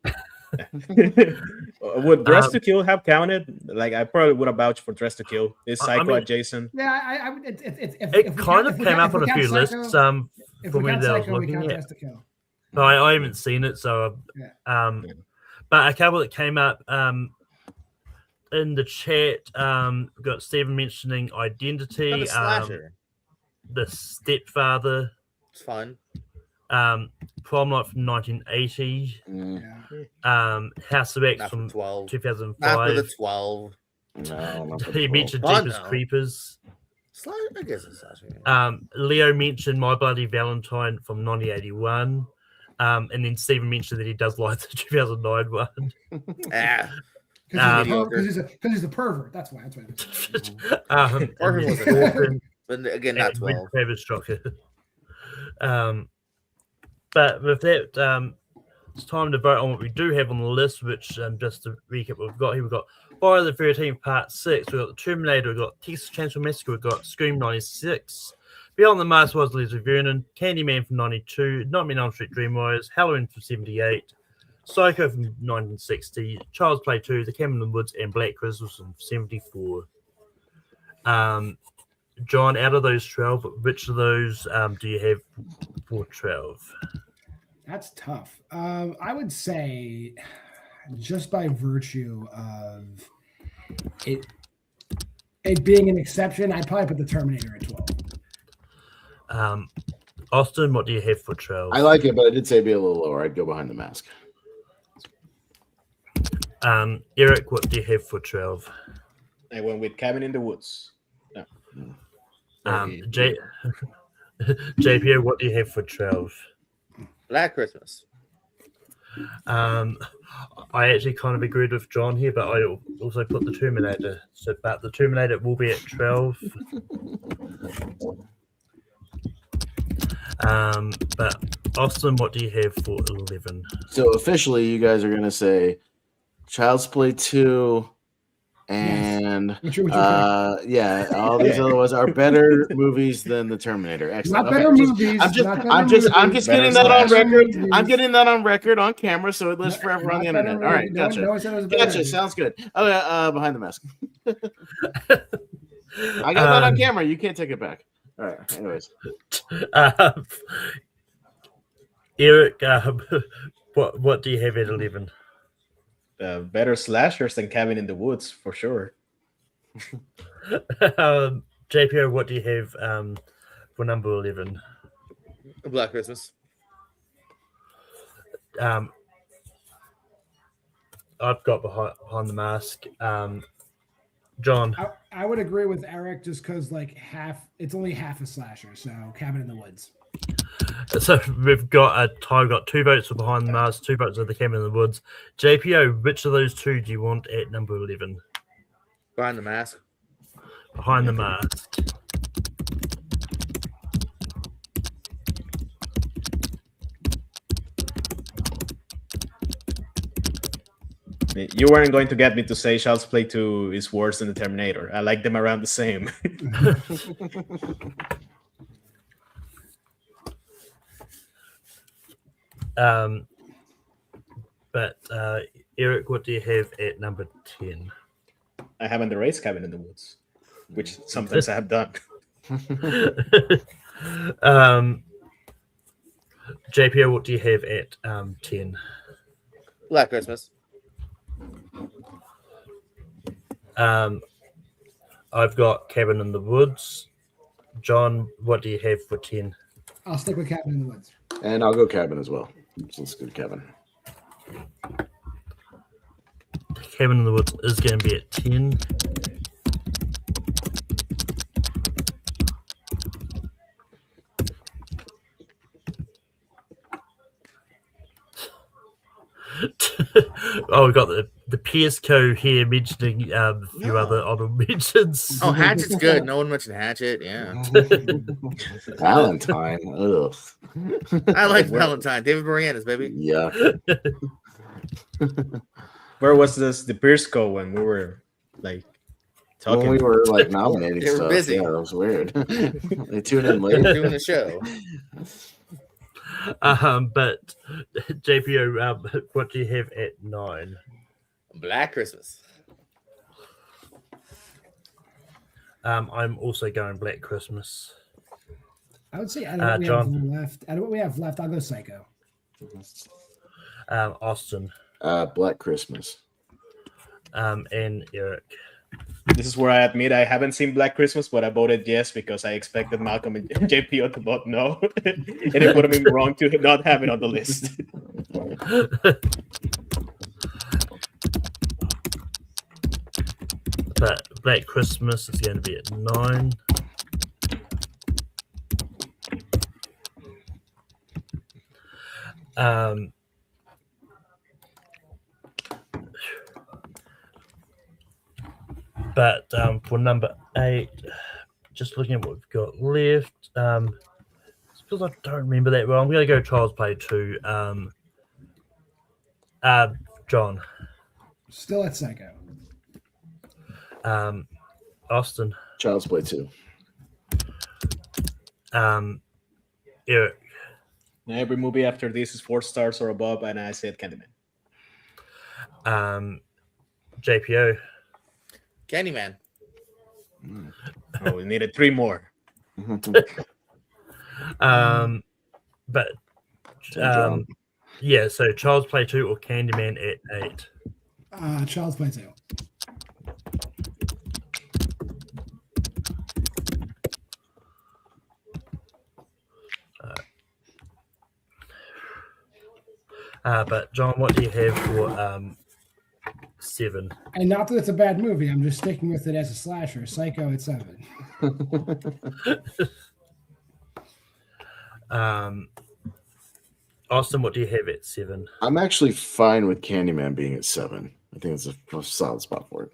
Would Dress to Kill have counted? Like, I probably would have vouched for Dress to Kill. Is Psycho adjacent? Yeah, it kind of came up on a few lists. For me, that I was looking at. No, I haven't seen it, so but a couple that came up in the chat. We got Stephen mentioning Identity. The Stepfather. It's fun. Prom Night from 1980. House of X from 2005. After the 12. No, he mentioned Jeepers Creepers. I guess it's Leo mentioned My Bloody Valentine from 1981. And then Stephen mentioned that he does like the 2009 one. Because he's a pervert. That's why. Pervert was a but again, not 12. But with that, it's time to vote on what we do have on the list, which, just to recap what we've got here, we've got Friday the 13th Part 6, we've got The Terminator, we've got Texas Chainsaw Massacre, we've got Scream 96, Beyond the Mask was Leslie Vernon, Candyman from 92, Nightmare on Elm Street Dream Warriors, Halloween from 78, Psycho from 1960, Child's Play 2, The Cabin in the Woods, and Black Christmas from 74. John, out of those 12, which of those do you have for 12? That's tough. I would say, just by virtue of it being an exception, I'd probably put The Terminator at 12. Austin, what do you have for 12? I like it, but I did say be a little lower. I'd go Behind the Mask. Eric, what do you have for 12? I went with Cabin in the Woods. JP, what do you have for 12? Black Christmas. I actually kind of agreed with John here, but I also put The Terminator. But The Terminator will be at 12. But Austin, what do you have for 11? So officially, you guys are going to say Child's Play 2 and all these other ones are better movies than The Terminator. Excellent. Not better movies. I'm just getting that on record. I'm getting that on record on camera, so it lives forever on the internet. All right, gotcha. Gotcha. Sounds good. Oh, Behind the Mask. I got that on camera. You can't take it back. All right. Anyways, Eric, what do you have at 11? Better slashers than Cabin in the Woods for sure. JPO, what do you have for number 11? Black Christmas. I've got Behind the Mask. John, I would agree with Eric just because it's only half a slasher, so Cabin in the Woods. So we've got a tie. We've got 2 votes for Behind the Mask, 2 votes for The Cabin in the Woods. JPO, which of those 2 do you want at number 11? Behind the Mask. Behind the Mask. You weren't going to get me to say Child's Play 2 is worse than the Terminator. I like them around the same. But Eric, what do you have at number 10? I haven't erased Cabin in the Woods, which sometimes I have done. JPO, what do you have at 10? Black Christmas. I've got Cabin in the Woods. John, what do you have for 10? I'll stick with Cabin in the Woods. And I'll go Cabin as well. So let's go Cabin. Cabin in the Woods is going to be at 10. Oh, we got the PS Co here mentioning a few other honorable mentions. Oh, Hatchet's good. No one mentioned Hatchet. Yeah. Valentine. Ugh. I like Valentine. David Moranis, baby. Yeah. Where was the Pierce Co when we were like talking? When we were like nominating They were stuff. busy. Yeah, that was weird. They tuned in We're late. doing the show. But JPO, what do you have at 9? Black Christmas. I'm also going Black Christmas. I would say out of what we have John. left. Out of what we have left, I'll go Psycho. Austin, Black Christmas. and Eric. This is where I admit I haven't seen Black Christmas, but I voted yes because I expected Malcolm and JPO to vote no. And it would have been wrong to not have it on the list. But Black Christmas is going to be at 9. But for number 8, just looking at what we've got left, it's because I don't remember that well. I'm going to go Child's Play 2. John, Still at Psycho. Austin, Child's Play 2. Eric, Every movie after this is 4 stars or above, and I said Candyman. JPO, Candyman. Oh, we needed 3 more. but yeah, so Child's Play 2 or Candyman at 8. Child's Play 2. But John, what do you have for 7? And not that it's a bad movie. I'm just sticking with it as a slasher. Psycho at 7. Austin, what do you have at 7? I'm actually fine with Candyman being at 7. I think it's a solid spot for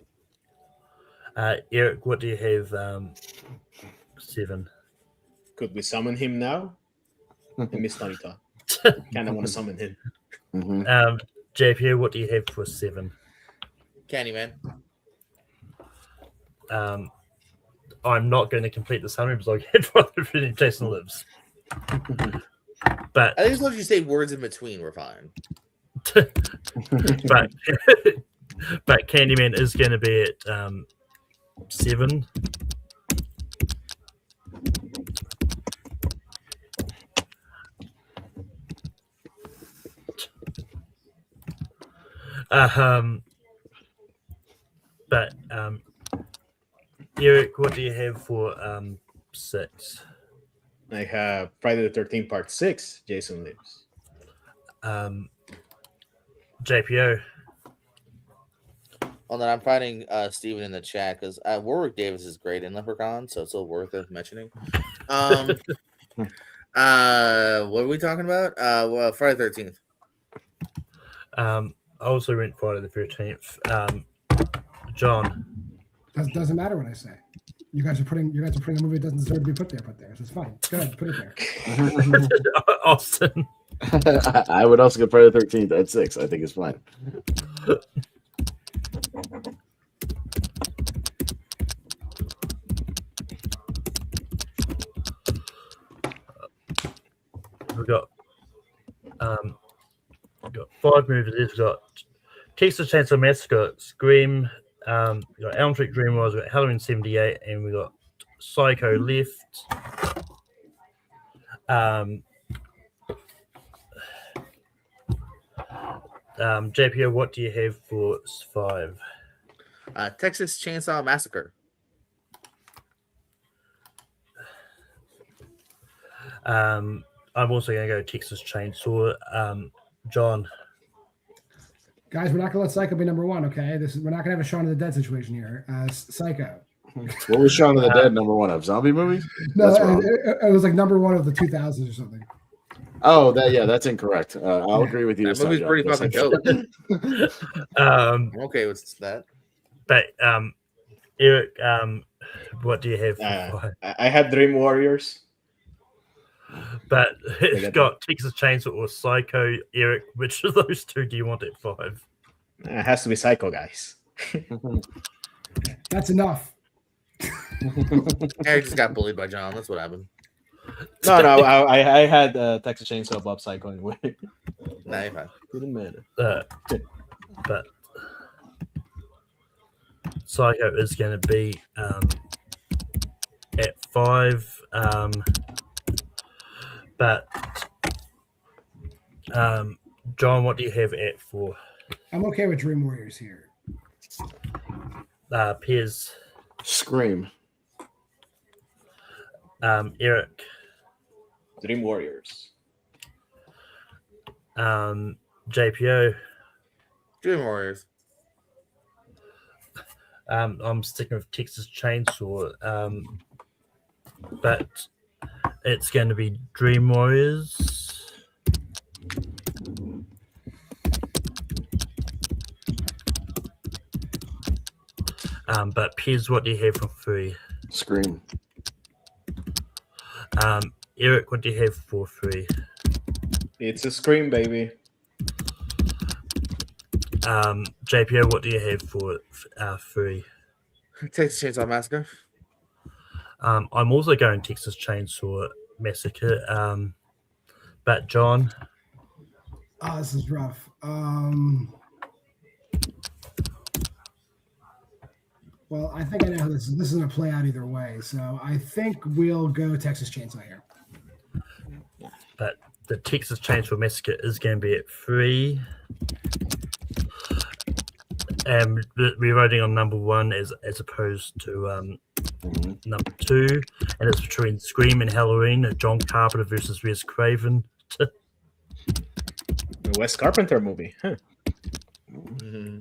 it. Eric, what do you have 7? Could we summon him now? I miss Tony Todd. Kind of want to summon him. Mm-hmm. JP, what do you have for 7? Candyman. I'm not going to complete the summary because I get rather than Jason Lives. But I think as long as you say words in between, we're fine. but but Candyman is going to be at 7. But Eric, what do you have for 6? I have Friday the 13th Part 6, Jason Lives. JPO. Well, then I'm finding Steven in the chat because Warwick Davis is great in Leprechaun, so it's still worth it mentioning. What are we talking about? Well, Friday the 13th. I also went Friday the 13th. John. Doesn't matter what I say. You guys are putting a movie that doesn't deserve to be put there. So it's fine. Go ahead, put it there. Austin. I would also go Friday the 13th at 6. I think it's fine. We've got 5 movies. We've got Texas Chainsaw Massacre, Scream, we got Elm Street Dream Wars, we got Halloween 78, and we got Psycho left. JPO, what do you have for 5? Texas Chainsaw Massacre. I'm also going to go Texas Chainsaw. John. Guys, we're not gonna let Psycho be number 1, okay? We're not gonna have a Shaun of the Dead situation here. Psycho. What was Shaun of the Dead number 1 of? Zombie movies? No, That's wrong. it was like number 1 of the 2000s or something. Oh, that's incorrect. I'll agree with you. That movie's pretty fucking dope. I'm okay with that. But Eric, what do you have for 5? I had Dream Warriors. But it's got Texas Chainsaw or Psycho. Eric, which of those 2 do you want at 5? It has to be Psycho, guys. That's enough. Eric just got bullied by John. That's what happened. No, I had Texas Chainsaw above Psycho anyway. Nah, you're fine. Didn't matter. But Psycho is going to be at 5. But John, what do you have at 4? I'm okay with Dream Warriors here. Piers. Scream. Eric. Dream Warriors. JPO. Dream Warriors. I'm sticking with Texas Chainsaw. But it's going to be Dream Warriors. But Piers, what do you have for 3? Scream. Eric, what do you have for 3? It's a Scream, baby. JPO, what do you have for 3? Texas Chainsaw Massacre. I'm also going Texas Chainsaw Massacre. But John. Oh, this is rough. Well, I think I know how this is going to play out either way. So I think we'll go Texas Chainsaw here. But the Texas Chainsaw Massacre is going to be at 3. And we're voting on number 1 as opposed to number 2. And it's between Scream and Halloween, a John Carpenter versus Wes Craven. The Wes Carpenter movie. Huh. Mm-hmm.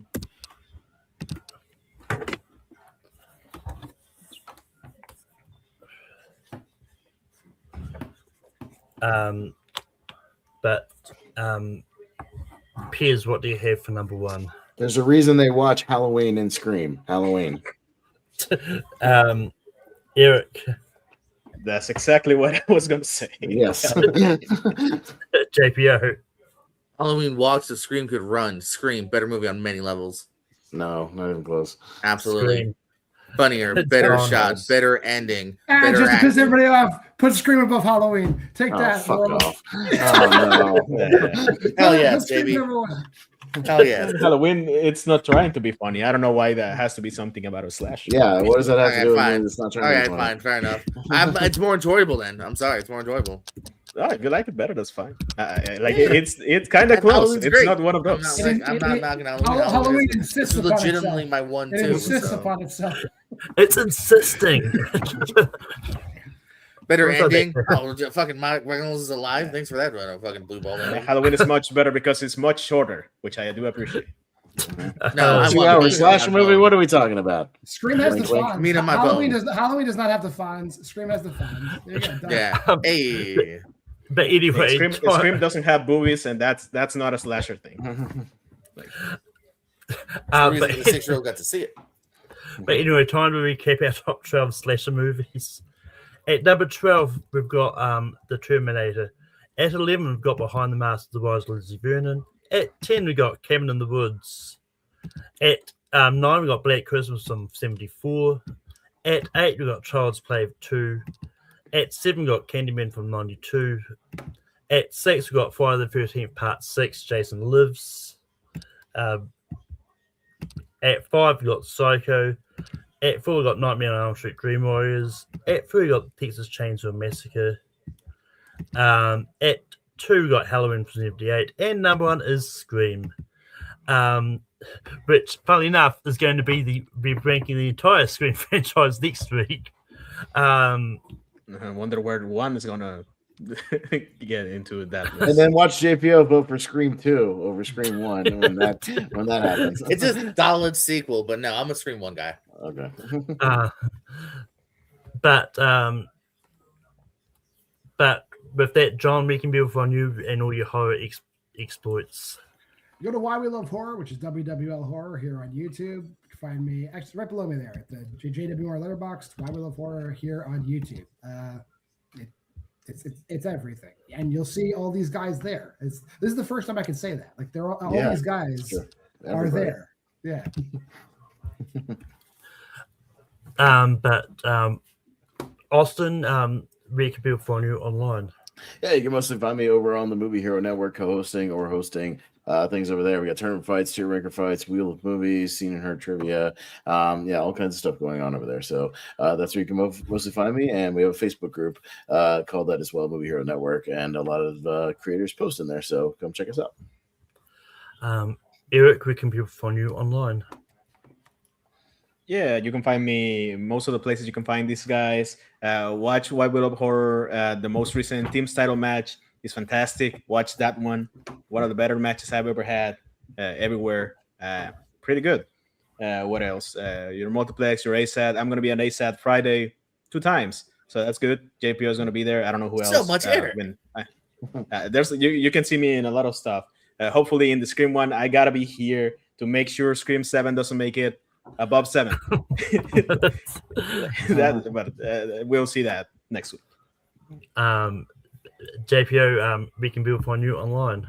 But Piers, what do you have for number 1? There's a reason they watch Halloween and Scream. Halloween. Eric. That's exactly what I was going to say. Yes. JPO. Halloween walks, the Scream could run. Scream, better movie on many levels. No, not even close. Absolutely. Scream. Funnier, better John shot, knows. better ending, better Just to piss acting. everybody off, put Scream above Halloween. Take Oh, that. fuck world. off. Oh, no. Hell yeah, Let's Scream baby. number 1. Hell yeah. Halloween, it's not trying to be funny. I don't know why that has to be something about a slasher. Yeah, what does that have to Okay, do with fine. it? It's not All trying right, to be funny. fine, fair enough. It's more enjoyable then. I'm sorry, it's more enjoyable. Oh, if you like it better, that's fine. It's kind of close. Halloween's It's great. not one of I'm those. not knocking Halloween. Halloween This insists is upon legitimately itself. my one It too. insists so. upon itself. It's insisting. Better What's up, ending. Nick? Oh, fucking Mike Reynolds is alive. Thanks for that, fucking blue ball. Man. Halloween is much better because it's much shorter, which I do appreciate. No, I want 2 hour the slasher movie? What are we talking about? Scream has the Wink, wink. fawns. Meat on my Halloween bone. does not have the fawns. Scream has the fawns. There you go. Done. Yeah. Hey. But anyway, Scream doesn't have boobies, and that's not a slasher thing. The but, reason the 6-year-old got to see it. but anyway, time to recap our top 12 slasher movies. At number 12, we've got The Terminator. At 11, we've got Behind the Mask of the Wise Lizzie Vernon. At 10, we got Cabin in the Woods. At 9, we got Black Christmas from 74. At 8, we got Child's Play 2. At 7, we got Candyman from 92. At 6, we got Friday the 13th Part 6, Jason Lives. At 5, we got Psycho. At 4, we got Nightmare on Elm Street Dream Warriors. At 3, we got Texas Chainsaw Massacre. At 2, we got Halloween from 78. And number 1 is Scream. Which, funnily enough, is going to be ranking the entire Scream franchise next week. I wonder where one is gonna get into that list. And then watch JPO vote for Scream 2 over Scream 1 when that happens. It's a solid sequel, but no, I'm a Scream 1 guy. Okay. But with that, John, we can build on you and all your horror exploits. Go to Why We Love Horror, which is WWL Horror here on YouTube. You can find me actually right below me there at the JWR Letterboxd. Why We Love Horror here on YouTube. It's everything, and you'll see all these guys there. This is the first time I can say that. Like they're all these guys are there. Yeah. But Austin, where can people find you online? Yeah, you can mostly find me over on the Movie Hero Network, co-hosting or hosting things over there. We got tournament fights, tier ranker fights, Wheel of Movies, Seen and Heard trivia. All kinds of stuff going on over there. So that's where you can mostly find me. And we have a Facebook group called that as well, Movie Hero Network, and a lot of creators post in there. So come check us out. Eric, where can people find you online? Yeah, you can find me most of the places you can find these guys. Watch Why We Love Horror. The most recent team's title match is fantastic. Watch that one. One of the better matches I've ever had everywhere. Pretty good. What else? Your multiplex, your ASAT. I'm going to be on ASAT Friday 2 times. So that's good. JPO is going to be there. I don't know who else. So much better. There's you can see me in a lot of stuff. Hopefully in the Scream one, I got to be here to make sure Scream 7 doesn't make it above 7. We'll see that next week. JPO, we can build on you online.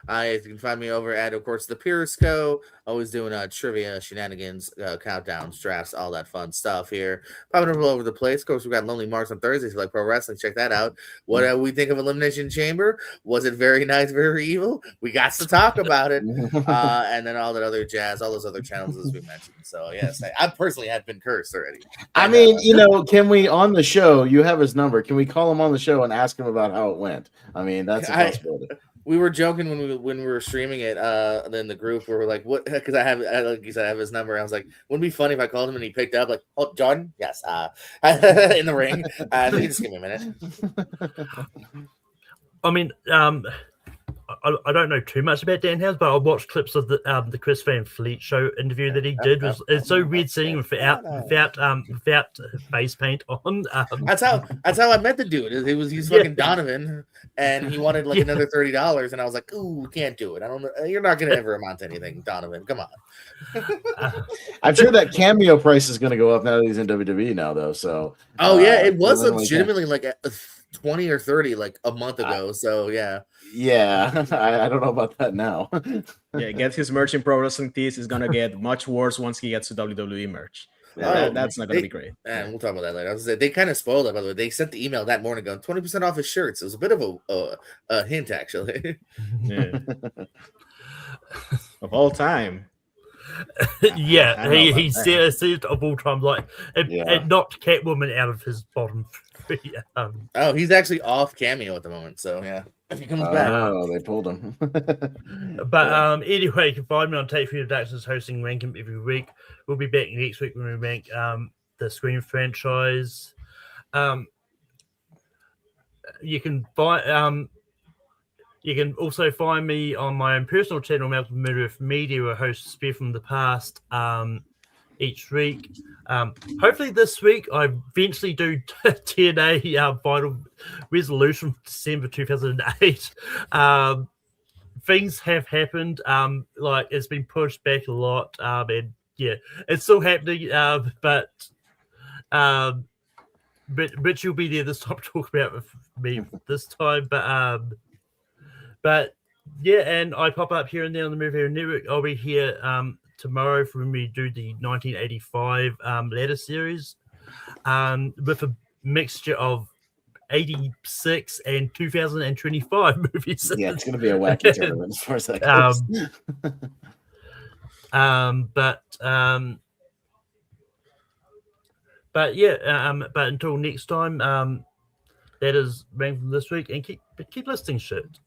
You can find me over at, of course, the Periscope. Always doing trivia, shenanigans, countdowns, drafts, all that fun stuff here. Popping up all over the place. Of course, we got Lonely Marks on Thursdays. If you like pro wrestling, check that out. What we think of Elimination Chamber? Was it very nice, very evil? We got to talk about it. And then all that other jazz, all those other channels as we mentioned. So, yes, I personally have been cursed already. I mean, can we, on the show, you have his number. Can we call him on the show and ask him about how it went? I mean, that's a possibility. We were joking when we were streaming it in the group where we're like, what? Because I have his number. I was like, wouldn't it be funny if I called him and he picked up like, oh, John, yes, in the ring. Just give me a minute. I mean, I don't know too much about Danhausen, but I watched clips of the Chris Van Fleet show interview that he did. It's so weird seeing him without face paint on. That's how I met the dude. He's fucking Donovan, and he wanted like another $30, and I was like, ooh, we can't do it. I don't know. You're not gonna ever amount to anything, Donovan. Come on. I'm sure that cameo price is gonna go up now that he's in WWE now, though. So it was legitimately like 20 or 30 like a month ago. So yeah. Yeah, I don't know about that now. Yeah, get his merch in Pro Wrestling Tees is gonna get much worse once he gets to WWE merch. That's not gonna be great. And we'll talk about that later. I was they kind of spoiled it, by the way. They sent the email that morning going 20% off his shirts. It was a bit of a hint, actually. Yeah. Of all time. Yeah, he said of all time, like it knocked Catwoman out of his bottom 3. He's actually off Cameo at the moment, so yeah. If he comes back. Oh, they pulled him. But anyway, you can find me on Take 3 Productions hosting Rank 'em every week. We'll be back next week when we rank the Scream franchise. You can also find me on my own personal channel, Malcolm Midworth Media, where I host Spear from the Past each week. Hopefully this week I eventually do TNA Vital Resolution December 2008. Things have happened. Like it's been pushed back a lot. And yeah, it's still happening. But Rich will be there this time to talk about with me this time. But yeah, and I pop up here and there on the Movie Network. I'll be here tomorrow for when we do the 1985 letter series, with a mixture of 86 and 2025 movies. Yeah, it's going to be a wacky tournament as far as that goes. But yeah, but until next time, that is Bang from this week, and keep listening, shit.